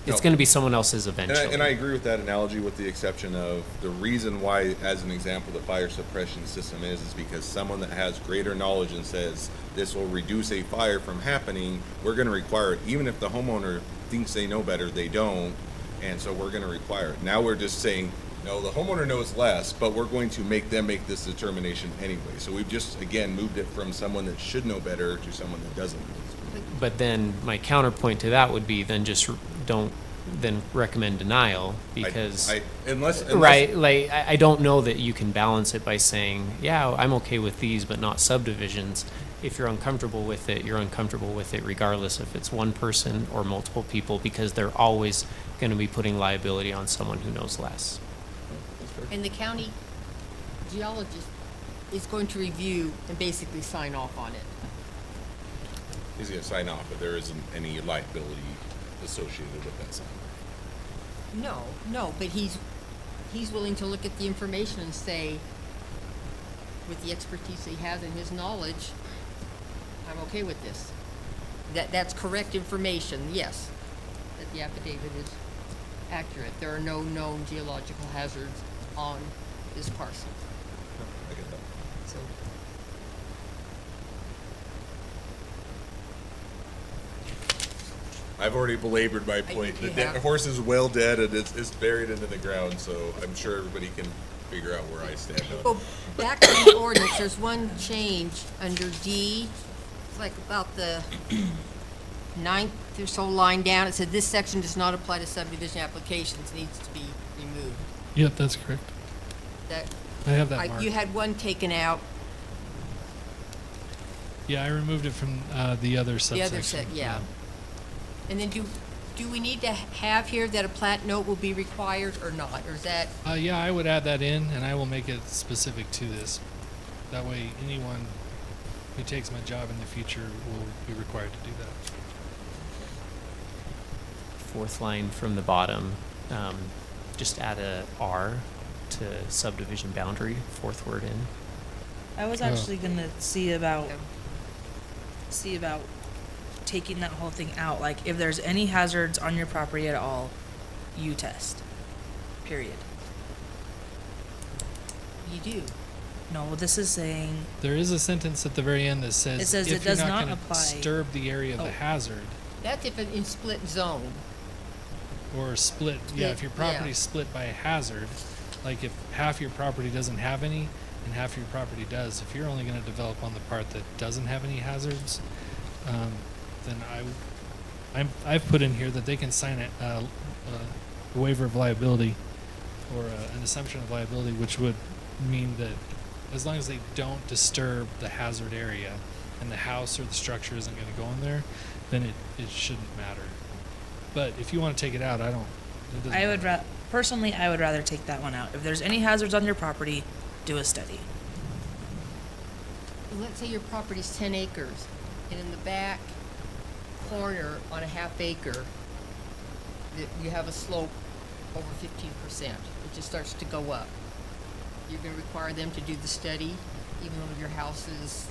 it's No. going to be someone else's eventually. And I agree with that analogy, with the exception of the reason why, as an example, the fire suppression system is because someone that has greater knowledge and says this will reduce a fire from happening, we're going to require it. Even if the homeowner thinks they know better, they don't. And so we're going to require it. Now we're just saying, no, the homeowner knows less, but we're going to make them make this determination anyway. So we've just, again, moved it from someone that should know better to someone that doesn't know. But then my counterpoint to that would be then just don't then recommend denial, because Unless right, I don't know that you can balance it by saying, yeah, I'm okay with these but not subdivisions. If you're uncomfortable with it, you're uncomfortable with it regardless if it's one person or multiple people, because they're always going to be putting liability on someone who knows less. And the county geologist is going to review and basically sign off on it. He's going to sign off, but there isn't any liability associated with that sign. No, but he's willing to look at the information and say, with the expertise he has and his knowledge, I'm okay with this. That's correct information, yes, that the affidavit is accurate. There are no known geological hazards on this parcel. I get that. So, I've already belabored my point. The Yeah. horse is well dead and it's buried into the ground, so I'm sure everybody can figure out where I stand on it. go back to the ordinance, there's one change under D, it's like about the 9th or so line down. It said this section does not apply to subdivision applications, needs to be removed. Yep, that's correct. That, I have that marked. you had one taken out, Yeah, I removed it from the other the subsection. other set, yeah. And then do we need to have here that a plat note will be required or not, or is that? Yeah, I would add that in, and I will make it specific to this. That way, anyone who takes my job in the future will be required to do that. Fourth line from the bottom, just add a R to subdivision boundary, fourth word in. I was Oh. actually gonna see about taking that whole thing out. Like, if there's any hazards on your property at all, you test. Period. You do. No, this is saying, There is a sentence at the very end that says, It says if it you're does not not going to apply- disturb the area of Oh. the hazard, That's if it in split zone. or split, yeah, if your Yeah. property's split by a hazard, like if half your property doesn't have any and half your property does, if you're only going to develop on the part that doesn't have any hazards, then I've put in here that they can sign a waiver of liability or an assumption of liability, which would mean that as long as they don't disturb the hazard area and the house or the structure isn't going to go in there, then it shouldn't matter. But if you want to take it out, it doesn't I would matter. personally, I would rather take that one out. If there's any hazards on your property, do a study. Let's say your property's 10 acres, and in the back corner on a half acre, you have a slope over 15%. It just starts to go up. You're gonna require them to do the study, even though your house is.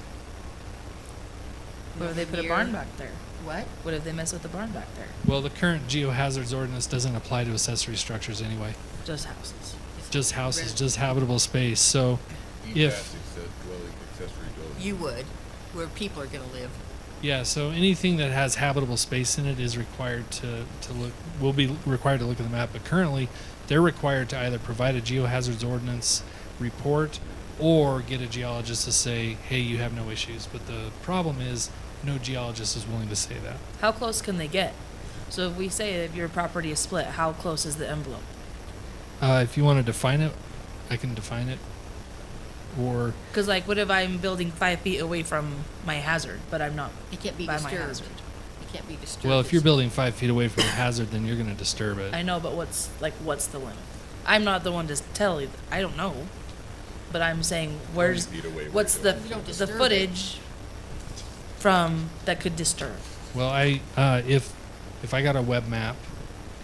What if they put a near- barn back there? What? What if they mess with the barn back there? Well, the current geohazards ordinance doesn't apply to accessory structures anyway. Just houses. Just houses, just habitable space. So EFAS, if, accessory dwelling. You would, where people are gonna live. yeah, so anything that has habitable space in it is required to look, will be required to look at the map. But currently, they're required to either provide a geohazards ordinance report or get a geologist to say, hey, you have no issues. But the problem is, no geologist is willing to say that. How close can they get? So if we say if your property is split, how close is the envelope? If you want to define it, I can define it. Or, Because like, what if I'm building 5 feet away from my hazard, but I'm not It can't be by my disturbed. hazard? It can't be disturbed. well, if you're building 5 feet away from a hazard, then you're going to disturb it. I know, but what's the limit? I'm not the one to tell you. I don't know. But I'm saying, where's, feet away, what's where the, you don't the disturb it. footage from, that could disturb? Well, if I got a web map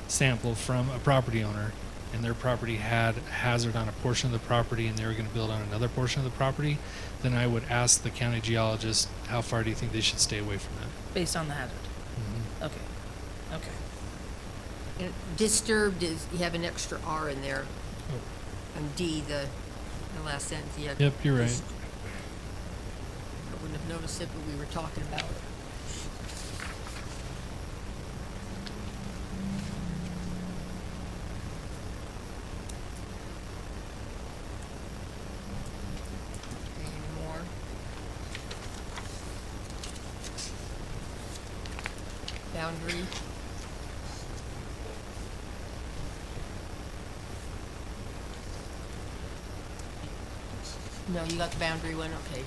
sample from a property owner and their property had a hazard on a portion of the property and they were going to build on another portion of the property, then I would ask the county geologist, how far do you think they should stay away from that? Based on the hazard? Mhm. Okay. Okay. And disturbed is, you have an extra R in there. On D, the last sentence, you have. Yep, you're right. I wouldn't have noticed it, but we were talking about it. Okay, any more? Boundary. No, you got the boundary one, okay.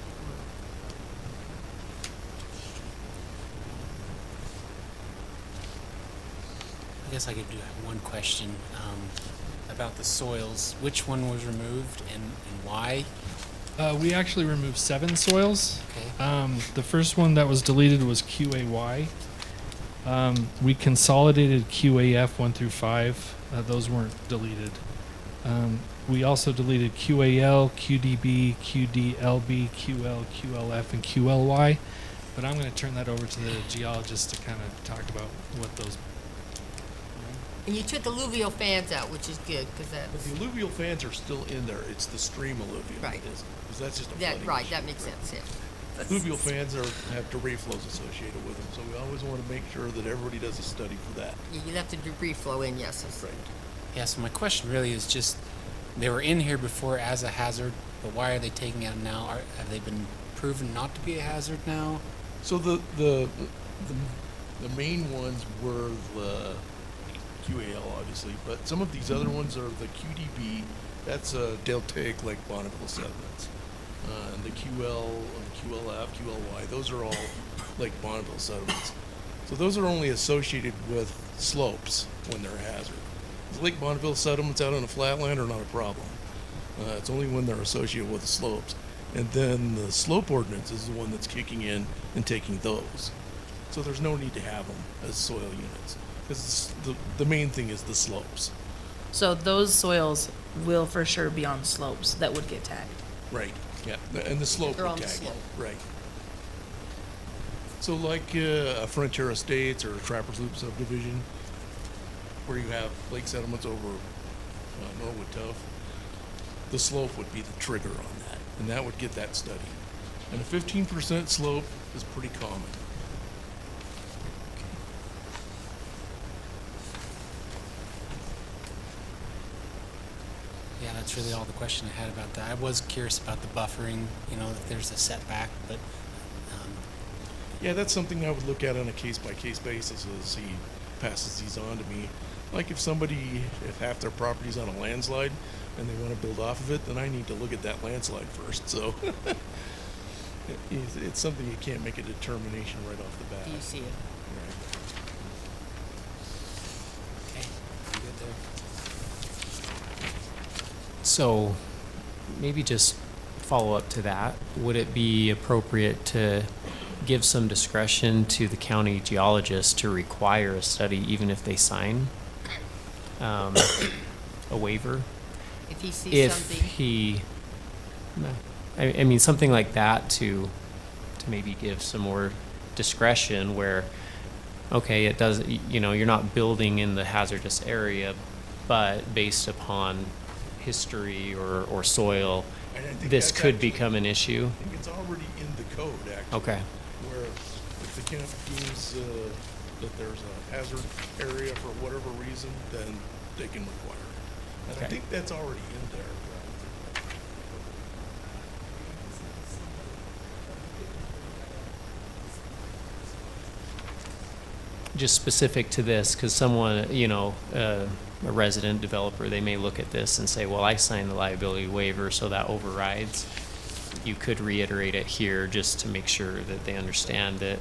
I guess I could do have one question about the soils. Which one was removed and why? We actually removed 7 soils. Okay. The first one that was deleted was QAY. We consolidated QAF 1 through 5. Those weren't deleted. We also deleted QAL, QDB, QDLB, QL, QLF, and QLY. But I'm going to turn that over to the geologist to kind of talk about what those. And you took alluvial fans out, which is good, because But that's, the alluvial fans are still in there. It's the stream alluvium. Right. Because that's just a that, flooding right, issue. that makes sense, yeah. Alluvial fans have debris flows associated with them, so we always want to make sure that everybody does a study for that. You left the debris flow in, yes. That's- Right. Yeah, so my question really is just, they were in here before as a hazard, but why are they taking it out now? Have they been proven not to be a hazard now? So the main ones were the QAL, obviously, but some of these other ones are the QDB. That's deltaic Lake Bonneville sediments. And the QL, QLF, QLY, those are all Lake Bonneville sediments. So those are only associated with slopes when they're a hazard. The Lake Bonneville sediments out on the flatland are not a problem. It's only when they're associated with the slopes. And then the slope ordinance is the one that's kicking in and taking those. So there's no need to have them as soil units. Because the main thing is the slopes. So those soils will for sure be on slopes that would get tagged. Right, yeah, and the slope They're would on the tag it, slope. right. So like a Frontier Estates or a Trappers Loop subdivision, where you have lake sediments over Norwood Tuff, the slope would be the trigger on that, and that would get that study. And a 15% slope is pretty common. Yeah, that's really all the question I had about that. I was curious about the buffering, if there's a setback, but Yeah, that's something I would look at on a case-by-case basis as he passes these on to me. Like if half their property's on a landslide and they want to build off of it, then I need to look at that landslide first, so. It's something you can't make a determination right off the bat. Do you see it? Right. okay, I'm good there. So maybe just follow up to that. Would it be appropriate to give some discretion to the county geologist to require a study even if they sign a waiver? If he sees If something, he, I mean, something like that to maybe give some more discretion where, okay, it does, you know, you're not building in the hazardous area, but based upon history or soil, And I think this that's could actually- become an issue. I think it's already in the code, actually. Okay. Where if the county deems that there's a hazard area for whatever reason, then they can require it. And I Okay. think that's already in there. Just specific to this, because someone, you know, a resident developer, they may look at this and say, well, I signed the liability waiver, so that overrides. You could reiterate it here just to make sure that they understand that,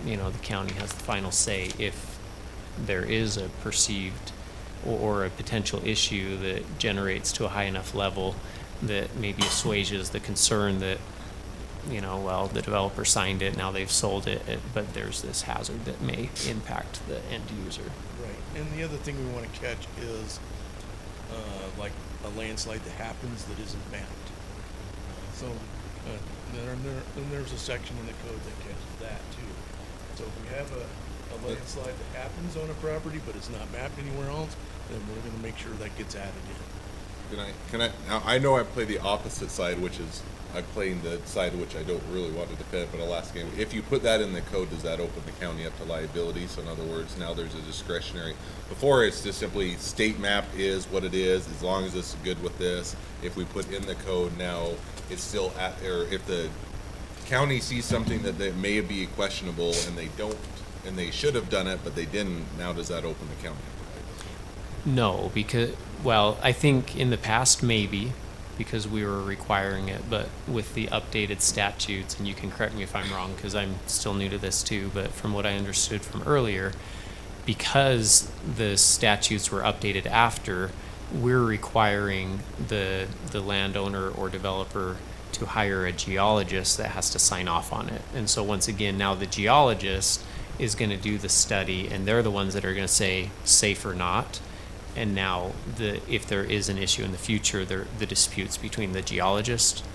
you know, the county has the final say if there is a perceived or a potential issue that generates to a high enough level that maybe assuages the concern that, you know, well, the developer signed it, now they've sold it, but there's this hazard that may impact the end user. Right. And the other thing we want to catch is, like a landslide that happens that isn't mapped. So, then there's a section in the code that catches that too. So if we have a landslide that happens on a property, but it's not mapped anywhere else, then we're gonna make sure that gets added in. Now, I know I play the opposite side, which is, I'm playing the side which I don't really want to defend, but I'll ask you, if you put that in the code, does that open the county up to liability? So in other words, now there's a discretionary, before it's just simply state map is what it is, as long as it's good with this. If we put in the code now, it's still at, or if the county sees something that may be questionable and they don't, and they should have done it, but they didn't, now does that open the county up to liability? No, because, well, I think in the past, maybe, because we were requiring it, but with the updated statutes, and you can correct me if I'm wrong, because I'm still new to this too, but from what I understood from earlier, because the statutes were updated after, we're requiring the landowner or developer to hire a geologist that has to sign off on it. And so once again, now the geologist is going to do the study, and they're the ones that are going to say safe or not. And now, if there is an issue in the future, the disputes between the geologist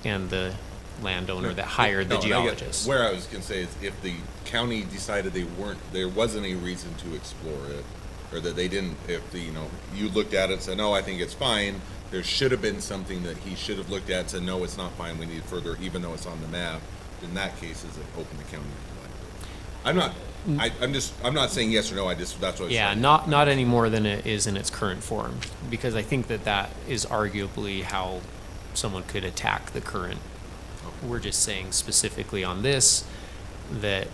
and the landowner that hired the No, I get- geologist. Where I was gonna say is if the county decided there wasn't any reason to explore it, or that they didn't, you looked at it and said, no, I think it's fine, there should have been something that he should have looked at and said, no, it's not fine, we need further, even though it's on the map, in that case, is it open the county up to liability? I'm not saying yes or no, that's what I was Yeah, saying. not any more than it is in its current form, because I think that is arguably how someone could attack the current. We're just saying specifically on this, that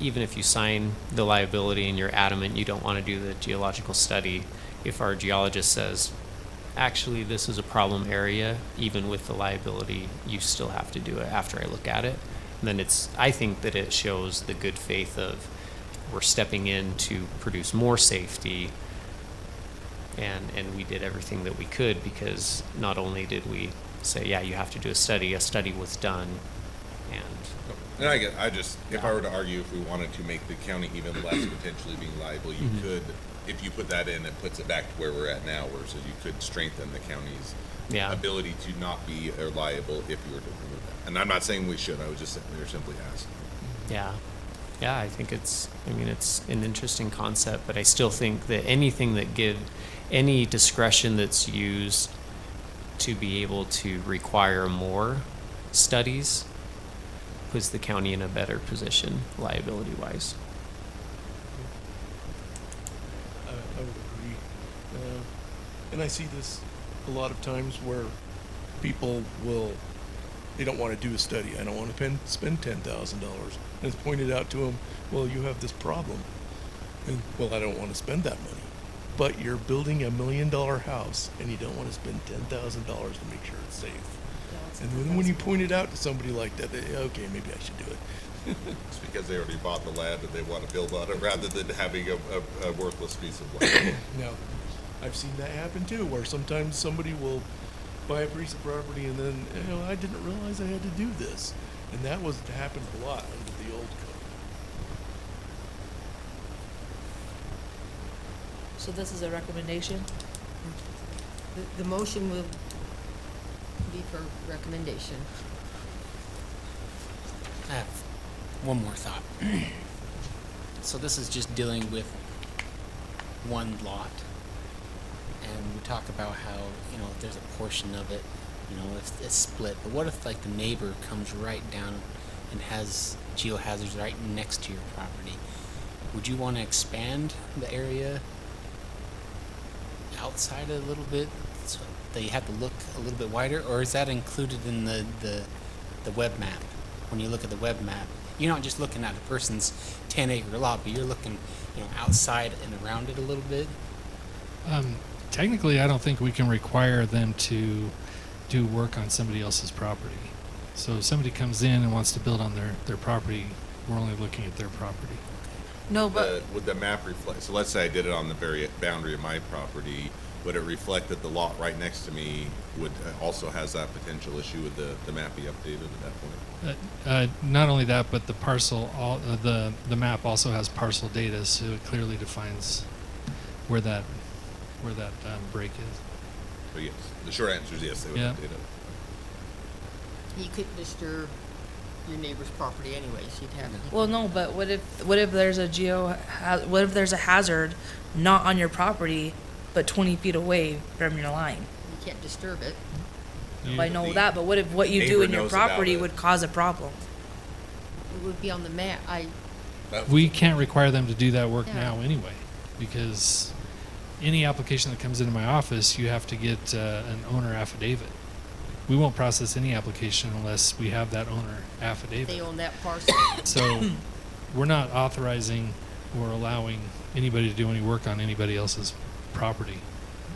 even if you sign the liability and you're adamant you don't want to do the geological study, if our geologist says, actually, this is a problem area, even with the liability, you still have to do it after I look at it, then I think that it shows the good faith of, we're stepping in to produce more safety, and we did everything that we could, because not only did we say, yeah, you have to do a study was done, and And if I were to argue, if we wanted to make the county even less potentially being liable, you could, if you put that in, it puts it back to where we're at now, where so you could strengthen the county's Yeah. ability to not be liable if you were to remove that. And I'm not saying we should, we were simply asking. yeah. Yeah, I think it's an interesting concept, but I still think that any discretion that's used to be able to require more studies puts the county in a better position liability-wise. I would agree. And I see this a lot of times where people they don't want to do a study. I don't want to spend $10,000. And it's pointed out to them, well, you have this problem. And, well, I don't want to spend that money. But you're building $1 million house and you don't want to spend $10,000 to make sure it's safe. And then when you point it out to somebody like that, okay, maybe I should do it. It's because they already bought the land and they want to build on it rather than having a worthless piece of land. Now, I've seen that happen too, where sometimes somebody will buy a piece of property and then, I didn't realize I had to do this. And that happened a lot under the old code. So this is a recommendation? The motion will be for recommendation. I have one more thought. So this is just dealing with one lot. And we talk about how, if there's a portion of it, if it's split. But what if, like, the neighbor comes right down and has geohazards right next to your property? Would you want to expand the area outside a little bit so that you have to look a little bit wider? Or is that included in the web map? When you look at the web map, you're not just looking at the person's 10-acre lot, but you're looking, outside and around it a little bit. Technically, I don't think we can require them to do work on somebody else's property. So if somebody comes in and wants to build on their property, we're only looking at their property. No, but Would the map reflect, so let's say I did it on the very boundary of my property, would it reflect that the lot right next to me would, also has that potential issue? Would the map be updated at that point? Not only that, but the parcel, the map also has parcel data, so it clearly defines where that break is. So yes, the short answer is yes, they would Yeah. update it. You couldn't disturb your neighbor's property anyways, you'd have. well, no, but what if there's what if there's a hazard not on your property, but 20 feet away from your line? You can't disturb it. I know The that, but what if what you do neighbor in your knows about property it. would cause a problem? It would be on the map. We can't require them to do that work Yeah. now anyway, because any application that comes into my office, you have to get an owner affidavit. We won't process any application unless we have that owner affidavit. They own that parcel. So we're not authorizing or allowing anybody to do any work on anybody else's property.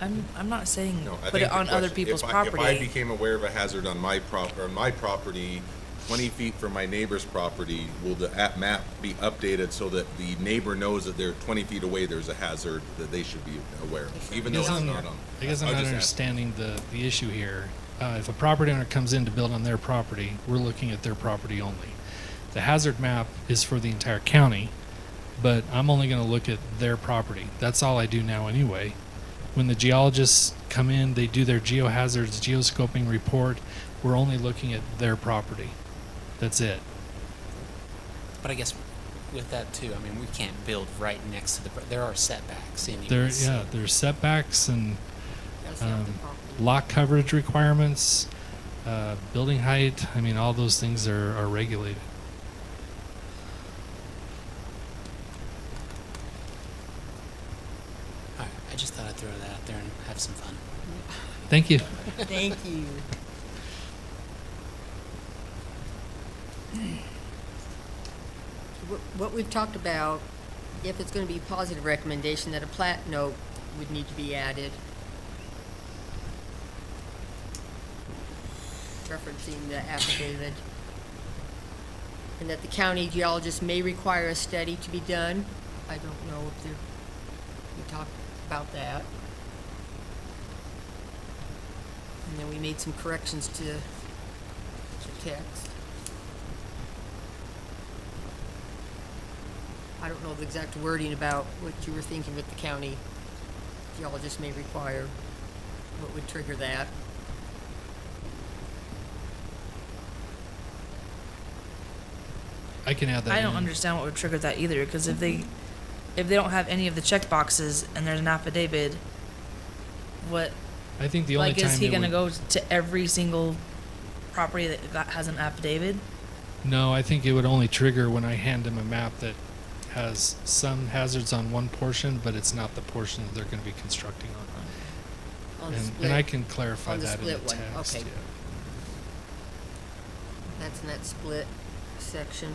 I'm not saying No, I put think it the on other question- people's If property. I became aware of a hazard on my property, 20 feet from my neighbor's property, will the map be updated so that the neighbor knows that they're 20 feet away, there's a hazard that they should be aware of, even though it's I guess not on? I guess I'm I'll not just ask. understanding the issue here. If a property owner comes in to build on their property, we're looking at their property only. The hazard map is for the entire county, but I'm only going to look at their property. That's all I do now anyway. When the geologists come in, they do their geohazards, geoscoping report. We're only looking at their property. That's it. But I guess with that too, I mean, we can't build right next to there are setbacks anyways. There's setbacks and Gotta stay off the property. lot coverage requirements, building height. I mean, all those things are regulated. All right, I just thought I'd throw that out there and have some fun. Thank you. Thank you. What we've talked about, if it's going to be a positive recommendation, that a plat note would need to be added. Referencing the affidavit. And that the county geologist may require a study to be done. I don't know if we talked about that. And then we made some corrections to the text. I don't know the exact wording about what you were thinking with the county geologist may require. What would trigger that? I can add that. I don't in. understand what would trigger that either, because if they don't have any of the check boxes and there's an affidavit, what, I think the only like, time is he it gonna would- go to every single property that has an affidavit? No, I think it would only trigger when I hand him a map that has some hazards on one portion, but it's not the portion that they're going to be constructing on. On the And I split? can clarify on the that in the split one, text. okay. Yeah. That's in that split section.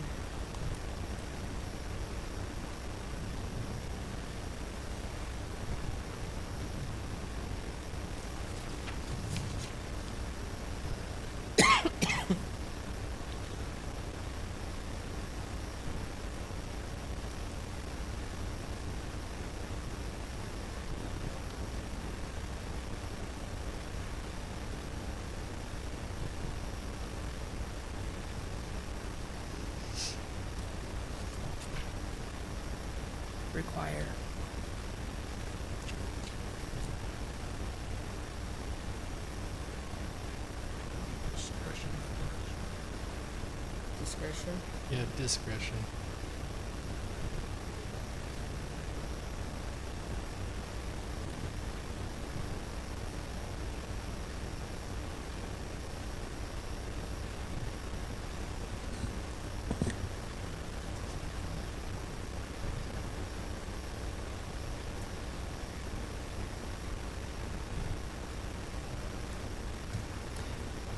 Require. discretion. Yeah, discretion.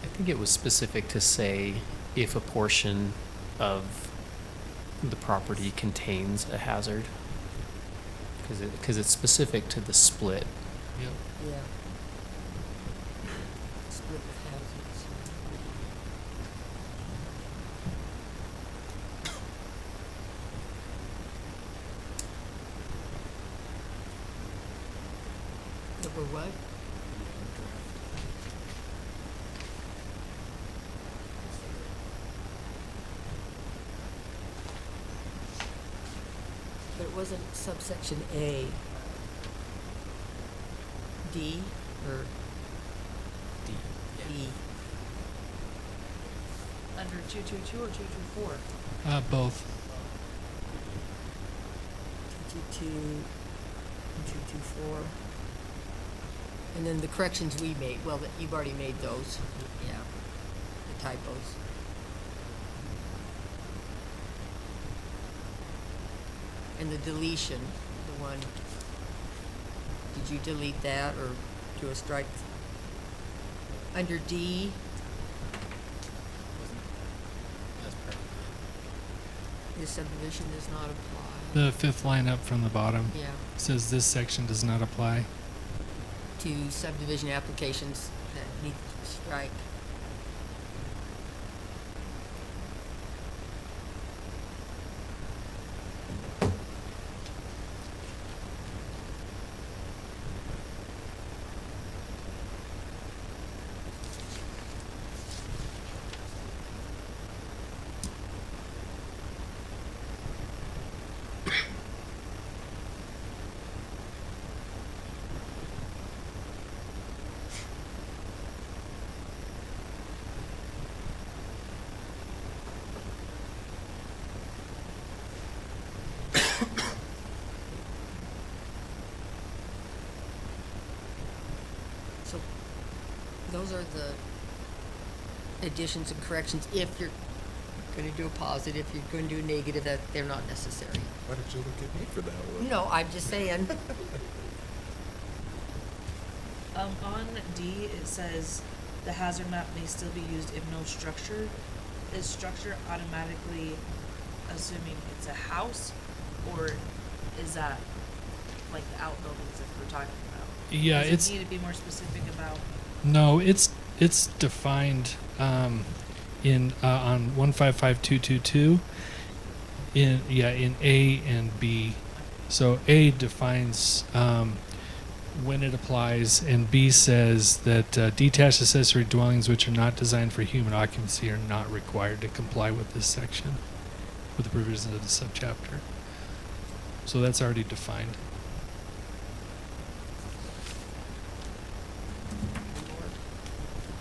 I think it was specific to say if a portion of the property contains a hazard. Because it's specific to the split. Yep. Yeah. Split with hazards. Number what? But it wasn't subsection A. D or D. E? Under 222 or 224? Both. 222 and 224. And then the corrections we made, well, that you've already made those. Yeah. The typos. And the deletion, the one, did you delete that or do a strike? Under D, That's perfect. the subdivision does not apply. The fifth line up from the bottom Yeah, says this section does not apply. to subdivision applications that need to strike. So those are the additions and corrections. If you're going to do a positive, if you're going to do a negative, that they're not necessary. Why don't you look at me for that one? No, I'm just saying. On D, it says the hazard map may still be used if no structure. Is structure automatically assuming it's a house, or is that like the outbuildings that we're talking about? Yeah, Does it's it need to be more specific about? no, it's defined in on 155222 in A and B. So A defines when it applies, and B says that detached accessory dwellings which are not designed for human occupancy are not required to comply with this section, with the provisions of the subchapter. So that's already defined.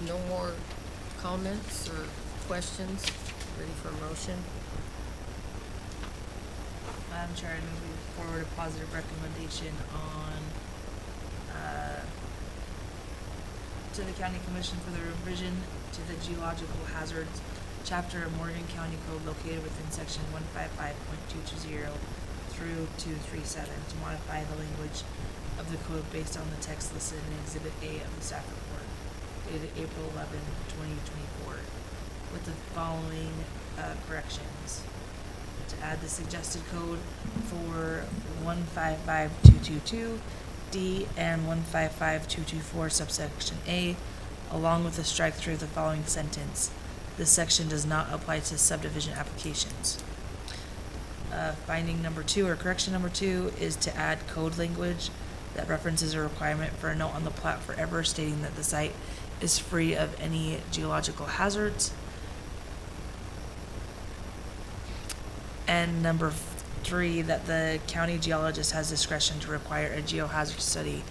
No more comments or questions? Ready for a motion? Madam Chair, I move we forward a positive recommendation on to the County Commission for the revision to the geological hazards chapter of Morgan County Code located within section 155.220 through 237 to modify the language of the code based on the text listed in Exhibit A of the staff report dated April 11, 2024, with the following corrections. To add the suggested code for 155222 D and 155224 subsection A, along with a strike through the following sentence. This section does not apply to subdivision applications. Finding number 2, or correction number 2, is to add code language that references a requirement for a note on the plat forever stating that the site is free of any geological hazards. And number 3, that the county geologist has discretion to require a geohazard study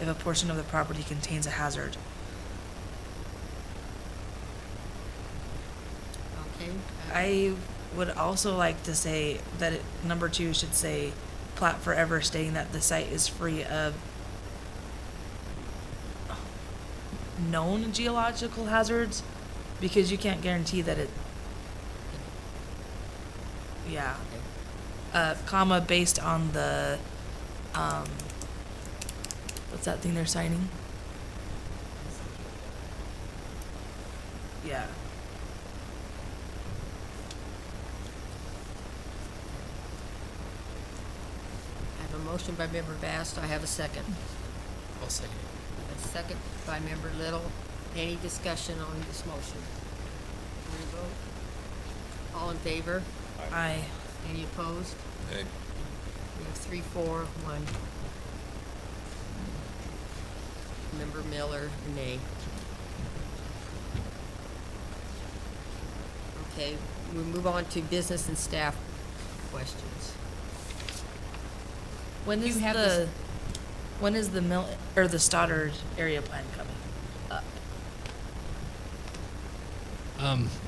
if a portion of the property contains a hazard. Okay. I would also like to say that number 2 should say plat forever, stating that the site is free of known geological hazards, because you can't guarantee that it. Yeah. Comma, based on the, what's that thing they're signing? Yeah. I have a motion by Member Bass. Do I have a second? I'll second it. A second by Member Little. Any discussion on this motion? Can we vote? All in favor? Aye. Any opposed? Hey, We have 3, 4, 1. Member Miller, nay. Okay, we move on to business and staff questions. When You is have the, this- when is the mill, or the Stoddard area plan coming up?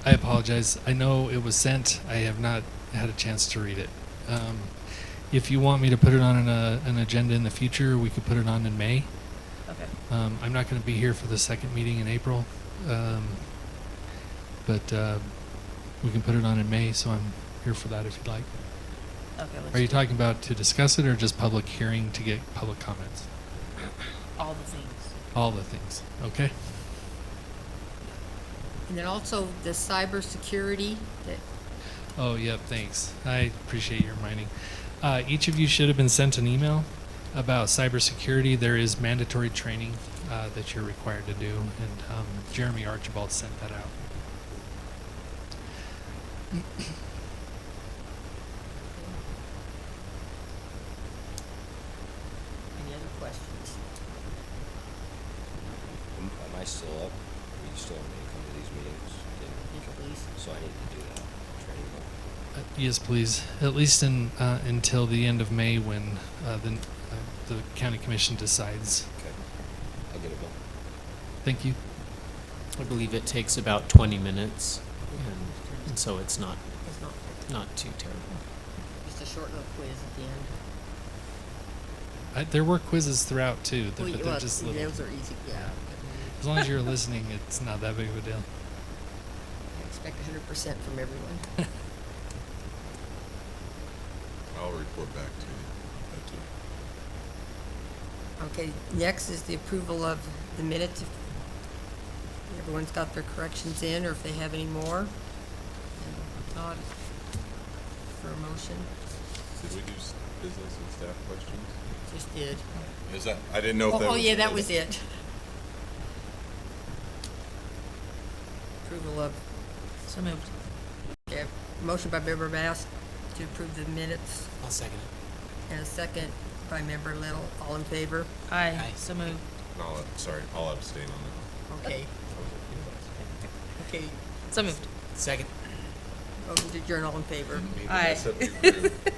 I apologize. I know it was sent. I have not had a chance to read it. If you want me to put it on an agenda in the future, we could put it on in May. Okay. I'm not going to be here for the second meeting in April, but we can put it on in May, so I'm here for that if you'd like. Okay, let's Are you do talking about to discuss it or just public hearing to get public comments? all the things. All the things, okay? And then also the cybersecurity that, Oh, yep, thanks. I appreciate your reminding. Each of you should have been sent an email about cybersecurity. There is mandatory training that you're required to do, and Jeremy Archibald sent that out. any other questions? Am I still up? Are you still want me to come to these meetings? Yes, please. So I need to do that training. Yes, please. At least until the end of May, when the county commission decides. Okay. I'll get it done. Thank you. I believe it takes about 20 minutes, and so it's not It's not, too terrible. just a short little quiz at the end. There were quizzes throughout too, Well, but well, they're just little. those are easy, yeah. As long as you're listening, it's not that big of a deal. I expect 100% from everyone. I'll report back to you. Okay, next is the approval of the minutes. If everyone's got their corrections in, or if they have any more. And if not, for a motion, Did we do business and staff questions? just did. Is that, I didn't know if that was. Oh, yeah, that was it. Approval of, So moved. okay, motion by Member Bass to approve the minutes, I'll second it. and a second by Member Little. All in favor? Aye. Aye. So moved. I'll abstain on that. Okay. Okay, So moved. Second. motion to adjourn, all in favor? Maybe Aye. I said we approved.